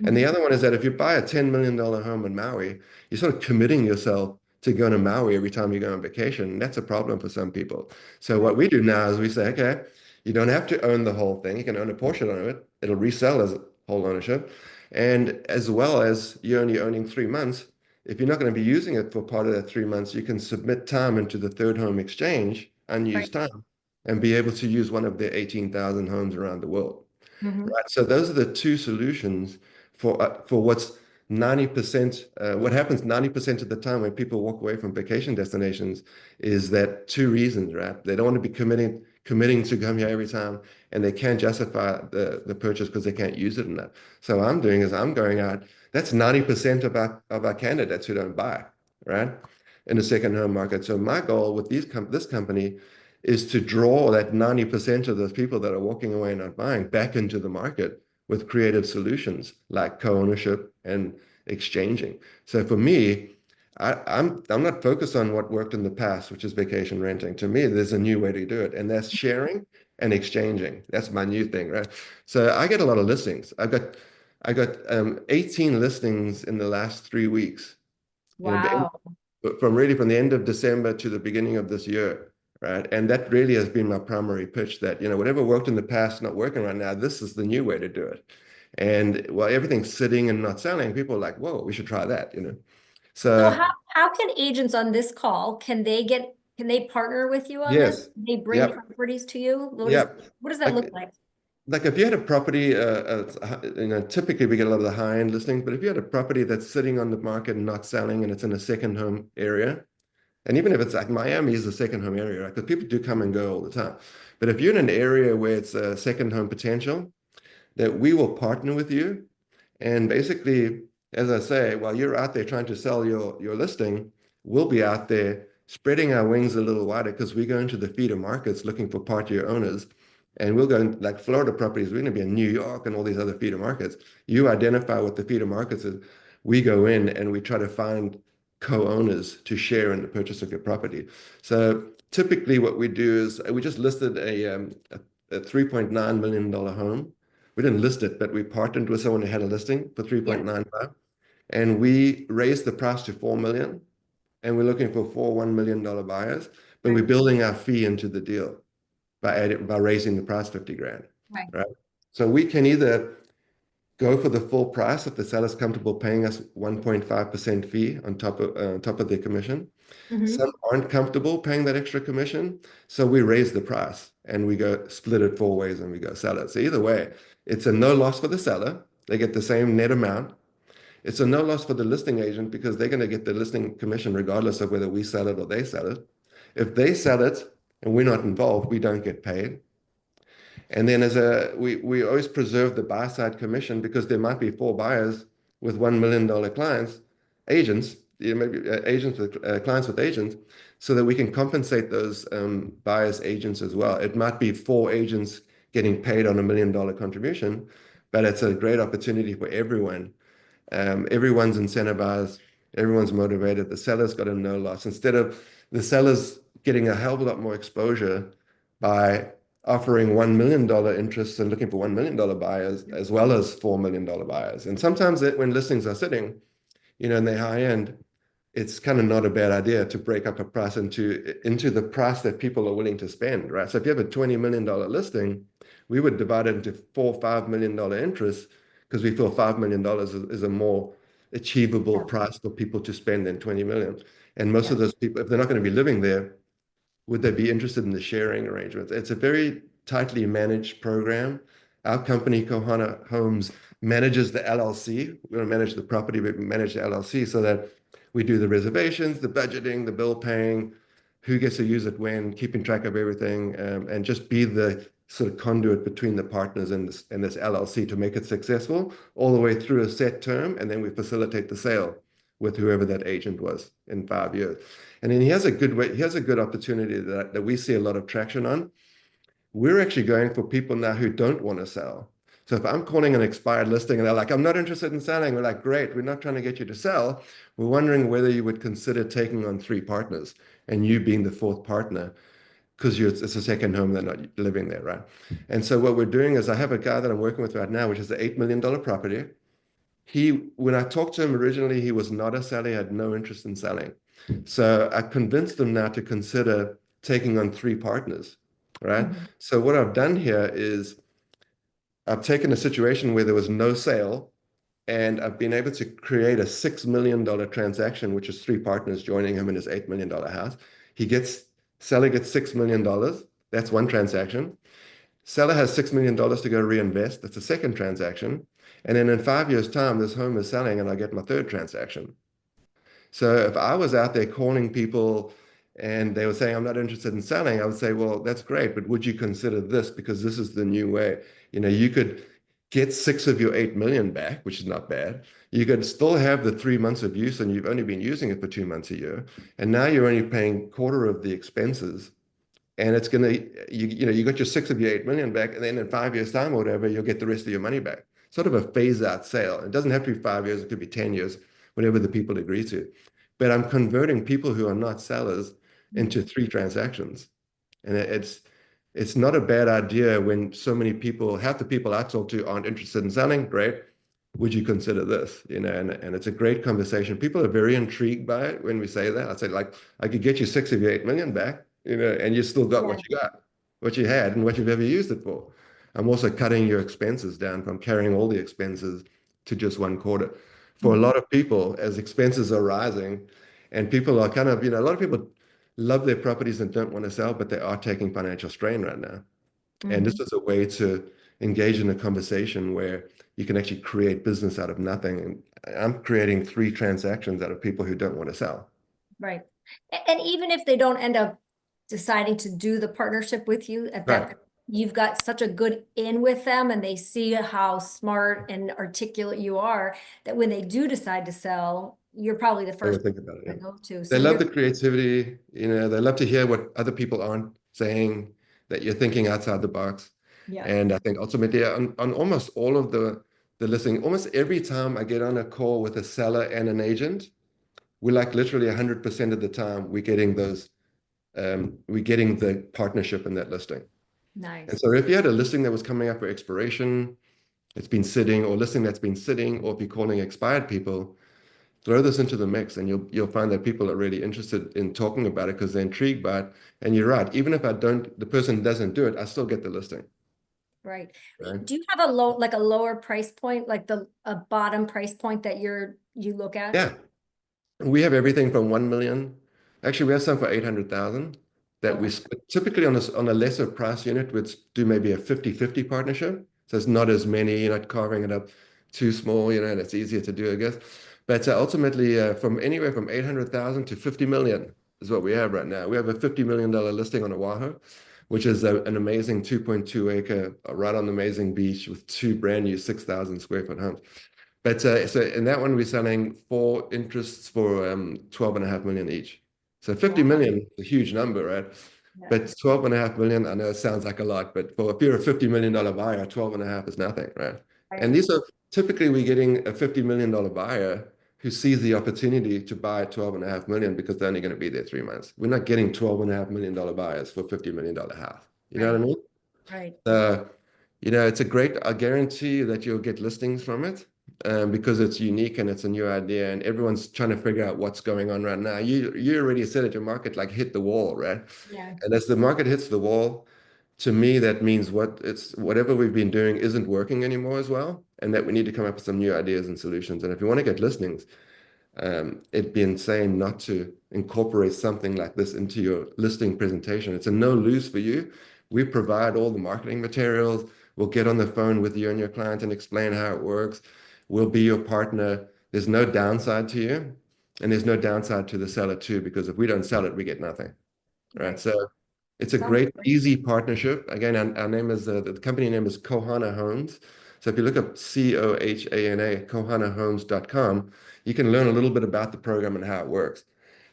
B: And the
A: Mhm.
B: other one is that if you buy a $10 million home in Maui, you're sort of committing yourself to going to Maui every time you go on vacation. And that's a problem for some people. So
A: Right.
B: what we do now is we say, okay, you don't have to own the whole thing. You can own a portion of it. It'll resell as whole ownership. And as well as you're only owning 3 months, if you're not going to be using it for part of that 3 months, you can submit time into the Third Home Exchange,
A: Right.
B: unused time, and be able to use one of their 18,000 homes around the world.
A: Mhm.
B: Right. So those are the 2 solutions for what's 90%, what happens 90% of the time when people walk away from vacation destinations is that 2 reasons, right? They don't want to be committing to come here every time, and they can't justify the purchase because they can't use it enough. So what I'm doing is I'm going out. That's 90% of our candidates who don't buy, right? In the second home market. So my goal with this company is to draw that 90% of those people that are walking away and not buying back into the market with creative solutions like co-ownership and exchanging. So for me, I'm not focused on what worked in the past, which is vacation renting. To me, there's a new way to do it, and that's sharing and exchanging. That's my new thing, right? So I get a lot of listings. I got 18 listings in the last 3 weeks. You know,
A: Wow.
B: from the end of December to the beginning of this year, right? And that really has been my primary pitch that, whatever worked in the past, not working right now, this is the new way to do it. And while everything's sitting and not selling, people are like, whoa, we should try that.
A: So
B: So
A: how can agents on this call, can they partner with you on this?
B: yes,
A: Can they bring
B: yep,
A: properties to you?
B: yep.
A: What does that look
B: Like,
A: like?
B: like if you had a property, typically we get a lot of the high-end listings, but if you had a property that's sitting on the market and not selling and it's in a second home area, and even if it's like Miami is a second home area, right? Because people do come and go all the time. But if you're in an area where it's a second home potential, that we will partner with you. And basically, as I say, while you're out there trying to sell your listing, we'll be out there spreading our wings a little wider because we go into the feeder markets looking for part-year owners. And we'll go in like Florida properties, we're going to be in New York and all these other feeder markets. You identify what the feeder markets is. We go in and we try to find co-owners to share in the purchase of your property. So typically what we do is we just listed a $3.9 million home. We didn't list it, but we partnered with someone who had a listing for
A: Yeah.
B: 3.95, and we raised the price to 4 million. and we're looking for four $1 million buyers, but we're
A: Right.
B: building our fee into the deal by raising the price 50 grand,
A: Right.
B: right? So we can either go for the full price if the seller's comfortable paying us 1.5% fee on top of their commission.
A: Hmm.
B: Some aren't comfortable paying that extra commission, so we raise the price and we go split it four ways and we go sell it. So either way, it's a no loss for the seller. They get the same net amount. It's a no loss for the listing agent because they're going to get the listing commission regardless of whether we sell it or they sell it. If they sell it and we're not involved, we don't get paid. And then we always preserve the buy side commission because there might be four buyers with $1 million clients, agents, maybe agents with clients with agents, so that we can compensate those buyers agents as well. It might be four agents getting paid on $1 million contribution, but it's a great opportunity for everyone. Everyone's incentivized, everyone's motivated. The seller's got a no loss. Instead of the sellers getting a hell of a lot more exposure by offering $1 million interest and looking for $1 million buyers as well as $4 million buyers. And sometimes when listings are sitting, in the high end, it's kind of not a bad idea to break up a price into the price that people are willing to spend, right? So if you have a $20 million listing, we would divide it into four, $5 million interests because we feel $5 million is a more achievable
A: Yeah.
B: price for people to spend than 20 million. And most
A: Yeah.
B: of those people, if they're not going to be living there, would they be interested in the sharing arrangements? It's a very tightly managed program. Our company, Kohana Homes, manages the LLC. We don't manage the property, but we manage the LLC so that we do the reservations, the budgeting, the bill paying, who gets to use it when, keeping track of everything, and just be the sort of conduit between the partners and this LLC to make it successful all the way through a set term. And then we facilitate the sale with whoever that agent was in 5 years. And then he has a good opportunity that we see a lot of traction on. We're actually going for people now who don't want to sell. So if I'm calling an expired listing and they're like, I'm not interested in selling, we're like, great, we're not trying to get you to sell. We're wondering whether you would consider taking on three partners and you being the fourth partner because it's a second home, they're not living there, right? And so what we're doing is I have a guy that I'm working with right now, which is an $8 million property. When I talked to him originally, he was not a seller, he had no interest in selling. So I convinced him now to consider taking on three partners, right?
A: Mhm.
B: So what I've done here is I've taken a situation where there was no sale and I've been able to create a $6 million transaction, which is three partners joining him in his $8 million house. Seller gets $6 million. That's one transaction. Seller has $6 million to go reinvest. That's a second transaction. And then in 5 years' time, this home is selling and I get my third transaction. So if I was out there calling people and they were saying, I'm not interested in selling, I would say, well, that's great, but would you consider this? Because this is the new way. You could get six of your 8 million back, which is not bad. You could still have the 3 months of use and you've only been using it for 2 months a year. And now you're only paying quarter of the expenses and it's going to you got your six of your 8 million back, and then in 5 years time or whatever you'll get the rest of your money back. Sort of a phase out sale. It doesn't have to be 5 years, it could be 10 years, whatever the people agree to. But I'm converting people who are not sellers into three transactions, and it's not a bad idea when so many people, half the people I talk to aren't interested in selling. Great, would you consider this? And it's a great conversation. People are very intrigued by it when we say that. I say, like, I could get you six of your 8 million back, and you still got
A: Yeah.
B: what you got, what you had, and what you've ever used it for. I'm also cutting your expenses down from carrying all the expenses to just one quarter. For a
A: Mhm.
B: lot of people, as expenses are rising, and people are kind of, a lot of people love their properties and don't want to sell, but they are taking financial strain right now. And this
A: Mhm.
B: is a way to engage in a conversation where you can actually create business out of nothing. And I'm creating three transactions out of people who don't want to sell.
A: Right. And even if they don't end up deciding to do the partnership with you at
B: Right.
A: that, you've got such a good in with them and they see how smart and articulate you are that when they do decide to sell, you're probably the
B: They
A: first
B: would think about it.
A: to
B: Yeah.
A: go to.
B: They
A: So
B: love
A: you're,
B: the creativity. They love to hear what other people aren't saying, that you're thinking outside the box.
A: yeah,
B: And I think ultimately on almost all of the listing, almost every time I get on a call with a seller and an agent, we're like literally 100% of the time we're getting the partnership in that listing. And
A: nice.
B: so if you had a listing that was coming up for expiration, it's been sitting, or listing that's been sitting, or if you're calling expired people, throw this into the mix, and you'll find that people are really interested in talking about it because they're intrigued by it. And you're right, even if the person doesn't do it, I still get the listing,
A: Right.
B: right?
A: Do you have like a lower price point, like a bottom price point that you look at?
B: Yeah, we have everything from 1 million. Actually, we have some for 800,000 that we
A: Okay.
B: split typically on a lesser price unit, which do maybe a 50-50 partnership. So it's not as many, you're not carving it up too small, and it's easier to do, I guess. But ultimately, from anywhere from 800,000 to 50 million is what we have right now. We have a $50 million listing on Oahu, which is an amazing 2.2 acre, right on the amazing beach with two brand new 6,000 square foot homes. But so in that one, we're selling four interests for 12.5 million each. So 50
A: Wow.
B: million is a huge number, right?
A: Yeah.
B: But 12.5 million, I know it sounds like a lot, but if you're a $50 million buyer, 12.5 is nothing, right? And
A: Right.
B: these are typically we're getting a $50 million buyer who sees the opportunity to buy 12.5 million because they're only going to be there 3 months. We're not getting $12.5 million buyers for $50 million house. You know what I
A: Right.
B: mean?
A: Right.
B: Uh, it's a great, I guarantee you that you'll get listings from it because it's unique and it's a new idea and everyone's trying to figure out what's going on right now. You already said that your market like hit the wall, right?
A: Yeah.
B: And as the market hits the wall, to me, that means whatever we've been doing isn't working anymore as well, and that we need to come up with some new ideas and solutions. And if you want to get listings, it'd be insane not to incorporate something like this into your listing presentation. It's a no lose for you. We provide all the marketing materials. We'll get on the phone with you and your client and explain how it works. We'll be your partner. There's no downside to you, and there's no downside to the seller too, because if we don't sell it, we get nothing. Right.
A: Right.
B: So it's a
A: Sounds
B: great,
A: great.
B: easy partnership. Again, our name is the company name is Kohana Homes. So if you look up Cohana, kohanahomes.com, you can learn a little bit about the program and how it works.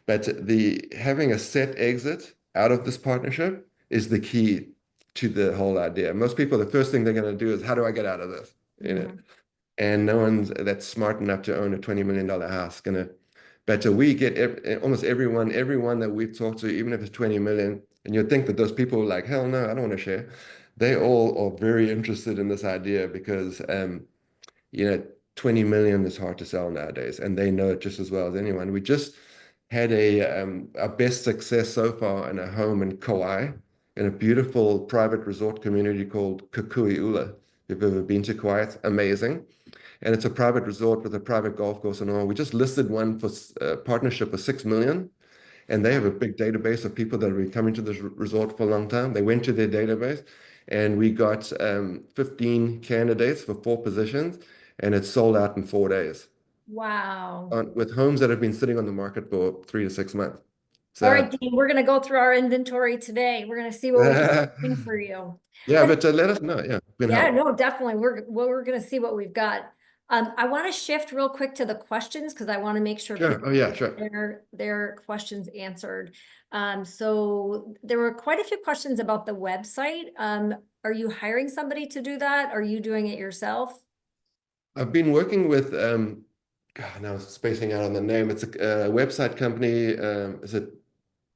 B: But the having a set exit out of this partnership is the key to the whole idea. Most people, the first thing they're going to do is, how do I get out of this?
A: Mhm.
B: And no one's that's smart enough to own a $20 million house gonna. But we get almost everyone that we've talked to, even if it's 20 million, and you'd think that those people are like, hell no, I don't want to share. They all are very interested in this idea because, 20 million is hard to sell nowadays, and they know it just as well as anyone. We just had our best success so far in a home in Kauai, in a beautiful private resort community called Kukui'ula. If you've ever been to Kauai, it's amazing. And it's a private resort with a private golf course and all. We just listed one for partnership for 6 million. And they have a big database of people that have been coming to this resort for a long time. They went to their database and we got 15 candidates for four positions and it sold out in 4 days
A: Wow.
B: with homes that have been sitting on the market for 3 to 6 months.
A: All
B: So,
A: right, Dean, we're gonna go through our inventory today. We're gonna see what we can bring for you.
B: yeah,
A: But
B: but let us know. Yeah, we can
A: yeah,
B: help.
A: no, definitely. We're gonna see what we've got. I want to shift real quick to the questions because I want to make sure
B: Sure.
A: people
B: Oh, yeah,
A: get
B: sure.
A: their questions answered. So there were quite a few questions about the website. Are you hiring somebody to do that? Are you doing it yourself?
B: I've been working with, God, now I'm spacing out on the name. It's a website company. Is it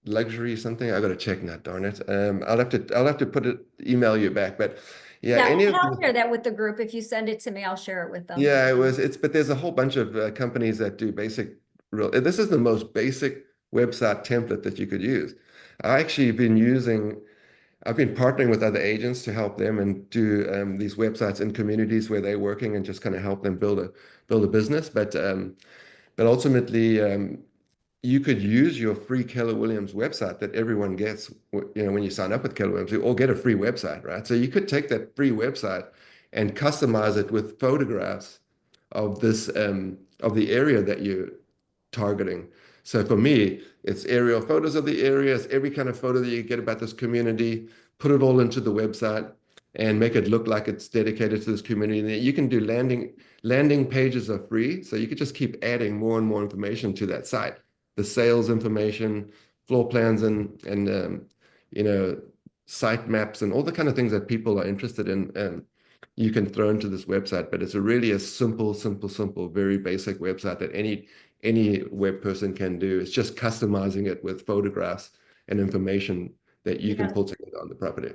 B: luxury something? I got to check now, darn it. I'll have to email you back. But yeah,
A: Yeah,
B: any
A: and
B: of
A: I'll
B: the
A: share that with the group. If you send it to me, I'll share it with them.
B: yeah, but there's a whole bunch of companies that do basic real. This is the most basic website template that you could use. I actually been using. I've been partnering with other agents to help them and do these websites in communities where they're working and just kind of help them build a business. But ultimately, you could use your free Keller Williams website that everyone gets, when you sign up with Keller Williams, you all get a free website, right? So you could take that free website and customize it with photographs of of the area that you're targeting. So for me, it's aerial photos of the areas, every kind of photo that you get about this community, put it all into the website and make it look like it's dedicated to this community. And you can do landing pages are free, so you could just keep adding more and more information to that site, the sales information, floor plans, and site maps, and all the kind of things that people are interested in. You can throw into this website, but it's a simple, very basic website that any web person can do. It's just customizing it with photographs and information that you can
A: Yeah.
B: pull together on the property.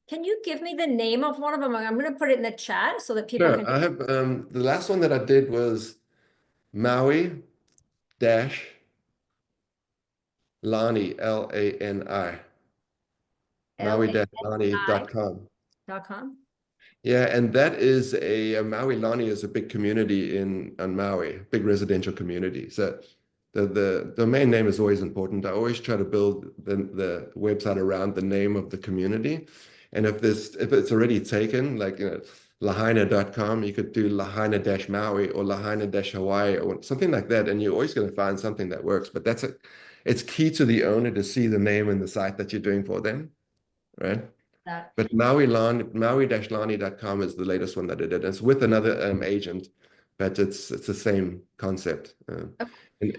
A: Can you give me the name of one of them? I'm going to put it in the chat so that people
B: Sure.
A: can.
B: I have the last one that I did was Maui. dash Lani, Lani,
A: LANI
B: Maui-Lani.com.
A: dot com.
B: Yeah, and that is a Maui Lani is a big community in on Maui, big residential community. So the domain name is always important. I always try to build the website around the name of the community. And if it's already taken, like lahaina.com, you could do lahaina-Maui or lahaina-Hawaii or something like that, and you're always going to find something that works. But it's key to the owner to see the name and the site that you're doing for them, right?
A: That
B: But Maui-Lani.com is the latest one that I did. It's with another agent, but it's the same concept.
A: okay.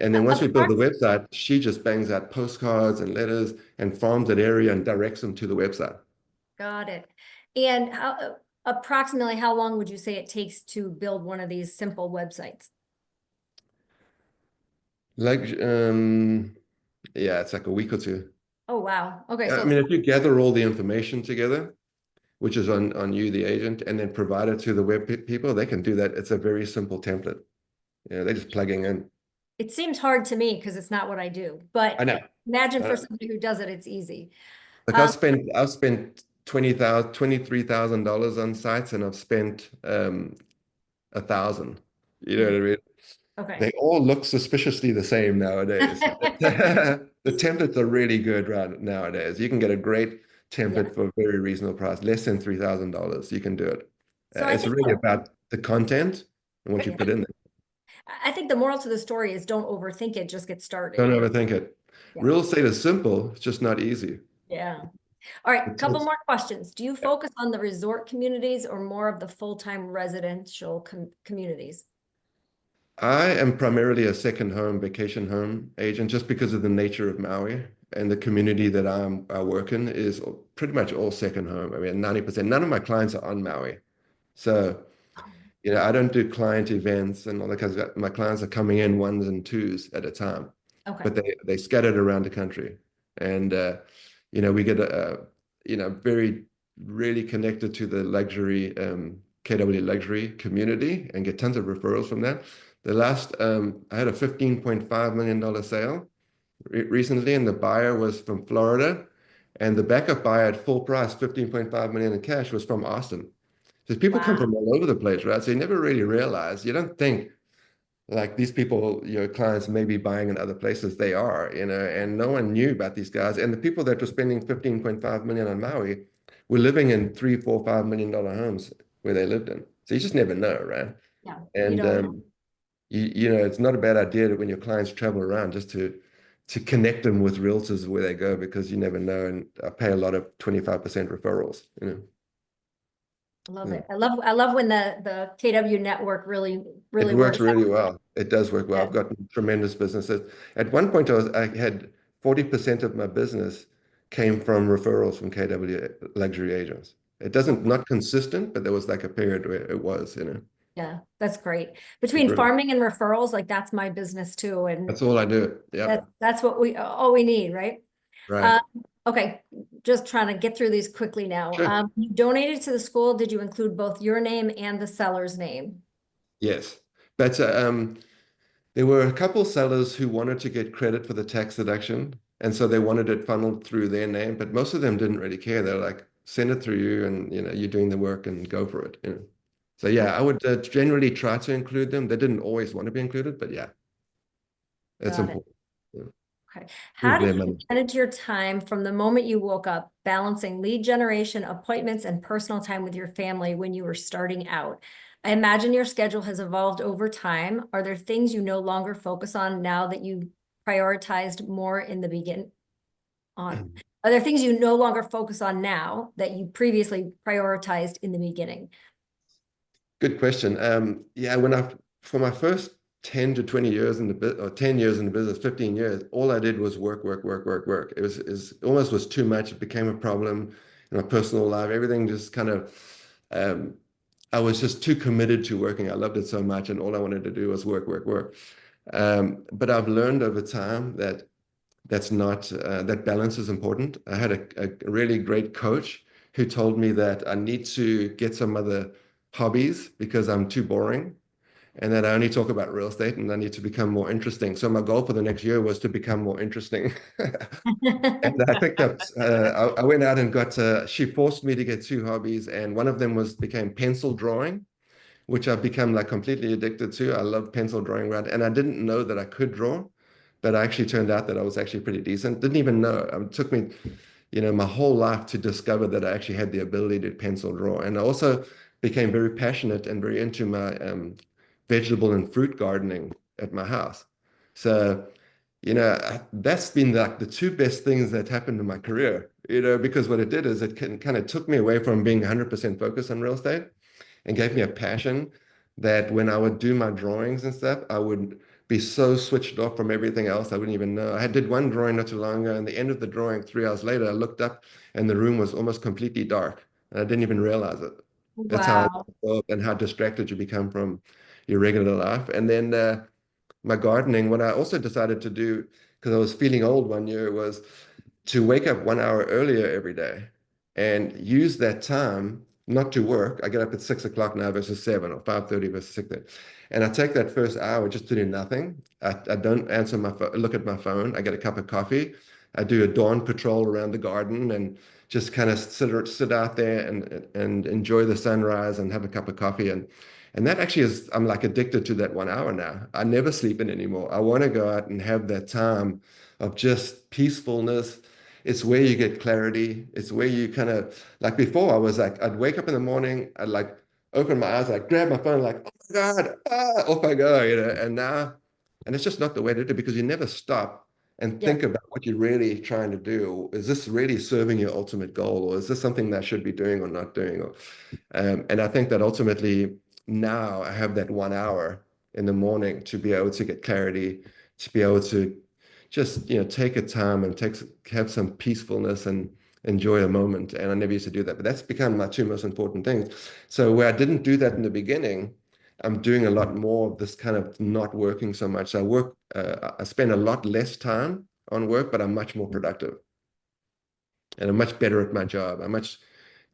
B: And then once we build the
A: Approx-
B: website, she just bangs out postcards and letters and farms that area and directs them to the website.
A: Got it. And approximately how long would you say it takes to build one of these simple websites?
B: Like, yeah, it's like a week or two.
A: Oh, wow. Okay,
B: I
A: so it's
B: mean, if you gather all the information together, which is on you, the agent, and then provide it to the people, they can do that. It's a very simple template. They're just plugging in.
A: it seems hard to me because it's not what I do,
B: I
A: but
B: know.
A: imagine for
B: Uh,
A: somebody who does it, it's easy.
B: Like
A: Um,
B: I've spent $23,000 on sites, and I've spent 1,000. You know
A: mm,
B: what I mean?
A: okay.
B: They all look suspiciously the same nowadays. The templates are really good right nowadays. You can get a great
A: Yeah.
B: template for a very reasonable price, less than $3,000. You can do it.
A: So I
B: It's
A: think
B: really about the content and what you
A: yeah,
B: put in there.
A: I think the moral to the story is don't overthink it, just get
B: Don't
A: started.
B: overthink it.
A: Yeah.
B: Real estate is simple. It's just not easy.
A: Yeah. All right,
B: It's,
A: couple
B: it's
A: more questions. Do you focus on the resort communities or more of the full-time residential communities?
B: I am primarily a second home, vacation home agent just because of the nature of Maui and the community that I work in is pretty much all second home. I mean, 90%. None of my clients are on Maui. So,
A: Oh,
B: I don't do client events and all that kind of stuff. My clients are coming in ones and twos at a time,
A: okay.
B: but they scattered around the country. And, we get very, really connected to the luxury, KW luxury community and get tons of referrals from that. I had a $15.5 million sale recently, and the buyer was from Florida, and the backup buyer at full price, 15.5 million in cash, was from Austin. So people come
A: Wow.
B: from all over the place, right? So you never really realize, you don't think like these people, your clients may be buying in other places. They are, and no one knew about these guys. And the people that were spending 15.5 million on Maui were living in three, four, $5 million homes where they lived in. So you just never know, right?
A: Yeah, you
B: And
A: don't know.
B: it's not a bad idea that when your clients travel around just to connect them with realtors where they go because you never know. And I pay a lot of 25% referrals.
A: I love
B: Yeah.
A: it. I love when the KW network really,
B: It
A: really
B: works
A: works
B: really
A: out.
B: well. It does work well.
A: Yeah.
B: I've got tremendous businesses. At one point, I had 40% of my business came from referrals from KW luxury agents. It doesn't, not consistent, but there was like a period where it was.
A: Yeah, that's great.
B: It's
A: Between
B: brilliant.
A: farming and referrals, like that's my business too. And
B: That's all I do. Yep.
A: that's what all we need, right?
B: Right.
A: Um, okay, just trying to get through these quickly now.
B: Sure.
A: You donated to the school. Did you include both your name and the seller's name?
B: Yes. But there were a couple sellers who wanted to get credit for the tax deduction. And so they wanted it funneled through their name, but most of them didn't really care. They're like, send it through you and you're doing the work and go for it. So yeah, I would generally try to include them. They didn't always want to be included, but yeah, it's
A: Got it.
B: important. Yeah.
A: Okay.
B: It was
A: How do
B: their
A: you
B: money.
A: manage your time from the moment you woke up, balancing lead generation, appointments, and personal time with your family when you were starting out? I imagine your schedule has evolved over time. Are there things you no longer focus on now that you prioritized more in the begin on? Are there things you no longer focus on now that you previously prioritized in the beginning?
B: Good question. Yeah, for my first 10 to 20 years in the or 10 years in the business, 15 years, all I did was work, work, work, work, work. It almost was too much. It became a problem in my personal life. Everything just kind of, um, I was just too committed to working. I loved it so much, and all I wanted to do was work, work, work. But I've learned over time that that's not that balance is important. I had a really great coach who told me that I need to get some other hobbies because I'm too boring. and that I only talk about real estate and I need to become more interesting. So my goal for the next year was to become more interesting. And I picked up, I went out and got, she forced me to get two hobbies, and one of them was became pencil drawing, which I've become like completely addicted to. I love pencil drawing around, and I didn't know that I could draw, but I actually turned out that I was actually pretty decent. Didn't even know. It took me, my whole life to discover that I actually had the ability to pencil draw. And I also became very passionate and very into my vegetable and fruit gardening at my house. So, that's been like the two best things that happened in my career, because what it did is it kind of took me away from being 100% focused on real estate and gave me a passion that when I would do my drawings and stuff, I would be so switched off from everything else, I wouldn't even know. I did one drawing not too long ago, and the end of the drawing, 3 hours later, I looked up and the room was almost completely dark. And I didn't even realize it. That's how
A: Wow.
B: and how distracted you become from your regular life. And then my gardening, what I also decided to do, because I was feeling old one year, was to wake up 1 hour earlier every day and use that time not to work. I get up at 6 o'clock now versus 7, or 5:30 versus 6. And I take that first hour just to do nothing. I don't answer my phone, look at my phone. I get a cup of coffee. I do a dawn patrol around the garden and just kind of sit out there and enjoy the sunrise and have a cup of coffee. And that actually is, I'm like addicted to that 1 hour now. I never sleep in anymore. I want to go out and have that time of just peacefulness. It's where you get clarity. It's where you kind of, like before, I was like, I'd wake up in the morning, I'd like open my eyes, like grab my phone, like, oh my God, off I go, and now, and it's just not the way to do it, because you never stop and
A: Yeah.
B: think about what you're really trying to do. Is this really serving your ultimate goal, or is this something that I should be doing or not doing? And I think that ultimately now I have that 1 hour in the morning to be able to get clarity, to be able to just take a time and have some peacefulness and enjoy a moment. And I never used to do that, but that's become my two most important things. So where I didn't do that in the beginning, I'm doing a lot more of this kind of not working so much. So I spend a lot less time on work, but I'm much more productive and I'm much better at my job. I'm much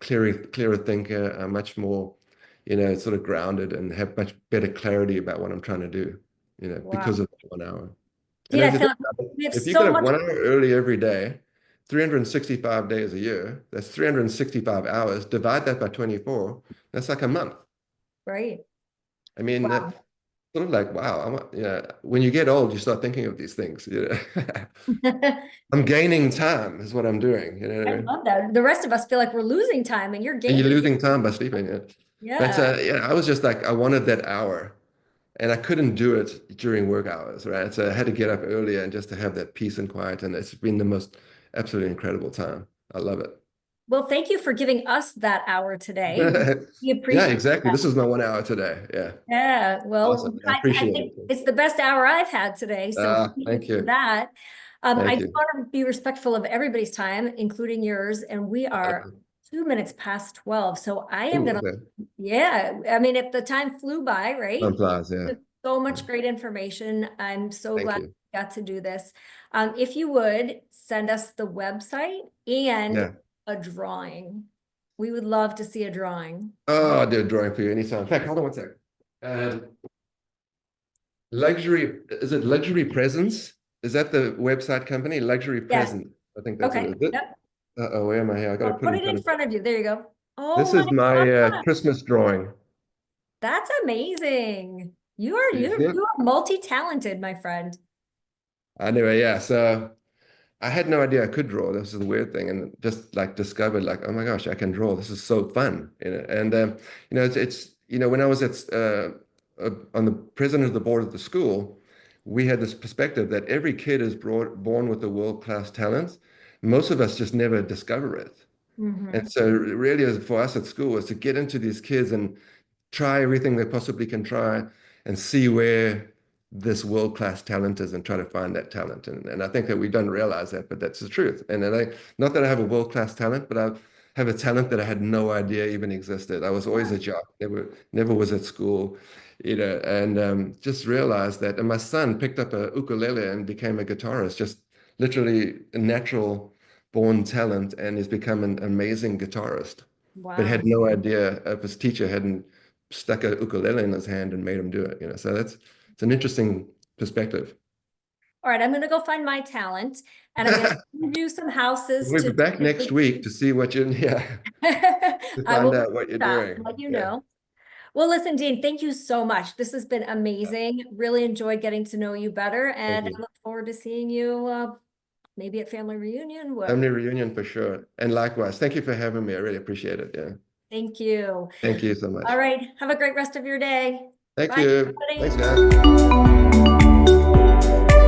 B: clearer thinker. I'm much more, sort of grounded and have much better clarity about what I'm trying to do, because
A: Wow.
B: of that 1 hour. And
A: Dude, I
B: if you
A: feel
B: think
A: like
B: about it,
A: we have
B: if you get
A: so
B: up
A: much.
B: 1 hour early every day, 365 days a year, that's 365 hours. Divide that by 24. That's like a month.
A: Right.
B: I mean,
A: Wow.
B: that's sort of like, wow. When you get old, you start thinking of these things. I'm gaining time is what I'm doing.
A: I love that. The rest of us feel like we're losing time and you're
B: And you're
A: gaining.
B: losing time by sleeping. Yeah. But
A: Yeah.
B: I was just like, I wanted that hour. And I couldn't do it during work hours, right? So I had to get up earlier and just to have that peace and quiet. And it's been the most absolutely incredible time. I love it.
A: Well, thank you for giving us that hour today. We
B: Yeah,
A: appreciate
B: exactly.
A: that.
B: This is my 1 hour today. Yeah.
A: Yeah, well,
B: Awesome. I
A: I
B: appreciate
A: think
B: it.
A: it's the best hour I've had today, so thank you
B: Thank
A: for
B: you.
A: that. I
B: Thank
A: do
B: you.
A: want to be respectful of everybody's time, including yours, and we are 2 minutes past 12. So I am
B: Ooh,
A: gonna,
B: okay.
A: yeah, I mean, if the time flew by,
B: Time
A: right?
B: flies. Yeah.
A: So
B: Yeah.
A: much great information. I'm so
B: Thank
A: glad
B: you.
A: we got to do this. If you would send us the website and
B: Yeah.
A: a drawing. We would love to see a drawing.
B: Oh, I'll do a drawing for you anytime. In fact, hold on one second. Um, is it Luxury Presence? Is that the website company? Luxury
A: Yes.
B: Present. I think that's what
A: Okay.
B: it is.
A: Yep.
B: Uh-oh, where am I here? I got to
A: Well,
B: put
A: put
B: it in
A: it in
B: front of me.
A: front of you. There you go. Oh
B: This
A: my
B: is my
A: God.
B: Christmas drawing.
A: That's amazing.
B: Do you see it?
A: You are multi-talented, my friend.
B: Anyway, yeah. So I had no idea I could draw. This is the weird thing, and just like discovered, like, oh my gosh, I can draw. This is so fun, And it's when I was on the president of the board of the school, we had this perspective that every kid is born with a world-class talent. Most of us just never discover it. And
A: Hmm.
B: so really, for us at school, is to get into these kids and try everything they possibly can try and see where this world-class talent is and try to find that talent. And I think that we don't realize that, but that's the truth. And then not that I have a world-class talent, but I have a talent that I had no idea even existed. I was always a jock, never was at school, and just realized that. And my son picked up a ukulele and became a guitarist, just literally a natural born talent, and has become an amazing guitarist, but had
A: Wow.
B: no idea if his teacher hadn't stuck a ukulele in his hand and made him do it, you know. So it's an interesting perspective.
A: All right, I'm gonna go find my talent and I'm gonna do some houses
B: We'll be
A: to
B: back next week to see what you're, yeah, to
A: I
B: find
A: will
B: out what you're doing.
A: let you
B: Yeah.
A: know. Well, listen, Dean, thank you so much. This has been amazing. Really enjoyed getting to know you better,
B: Thank
A: and I
B: you.
A: look forward to seeing you maybe at family reunion.
B: Family reunion for sure. And likewise, thank you for having me. I really appreciate it. Yeah.
A: Thank you.
B: Thank you so
A: All
B: much.
A: right, have a great rest of your day.
B: Thank
A: Bye,
B: you. Thanks,
A: everybody.
B: guys.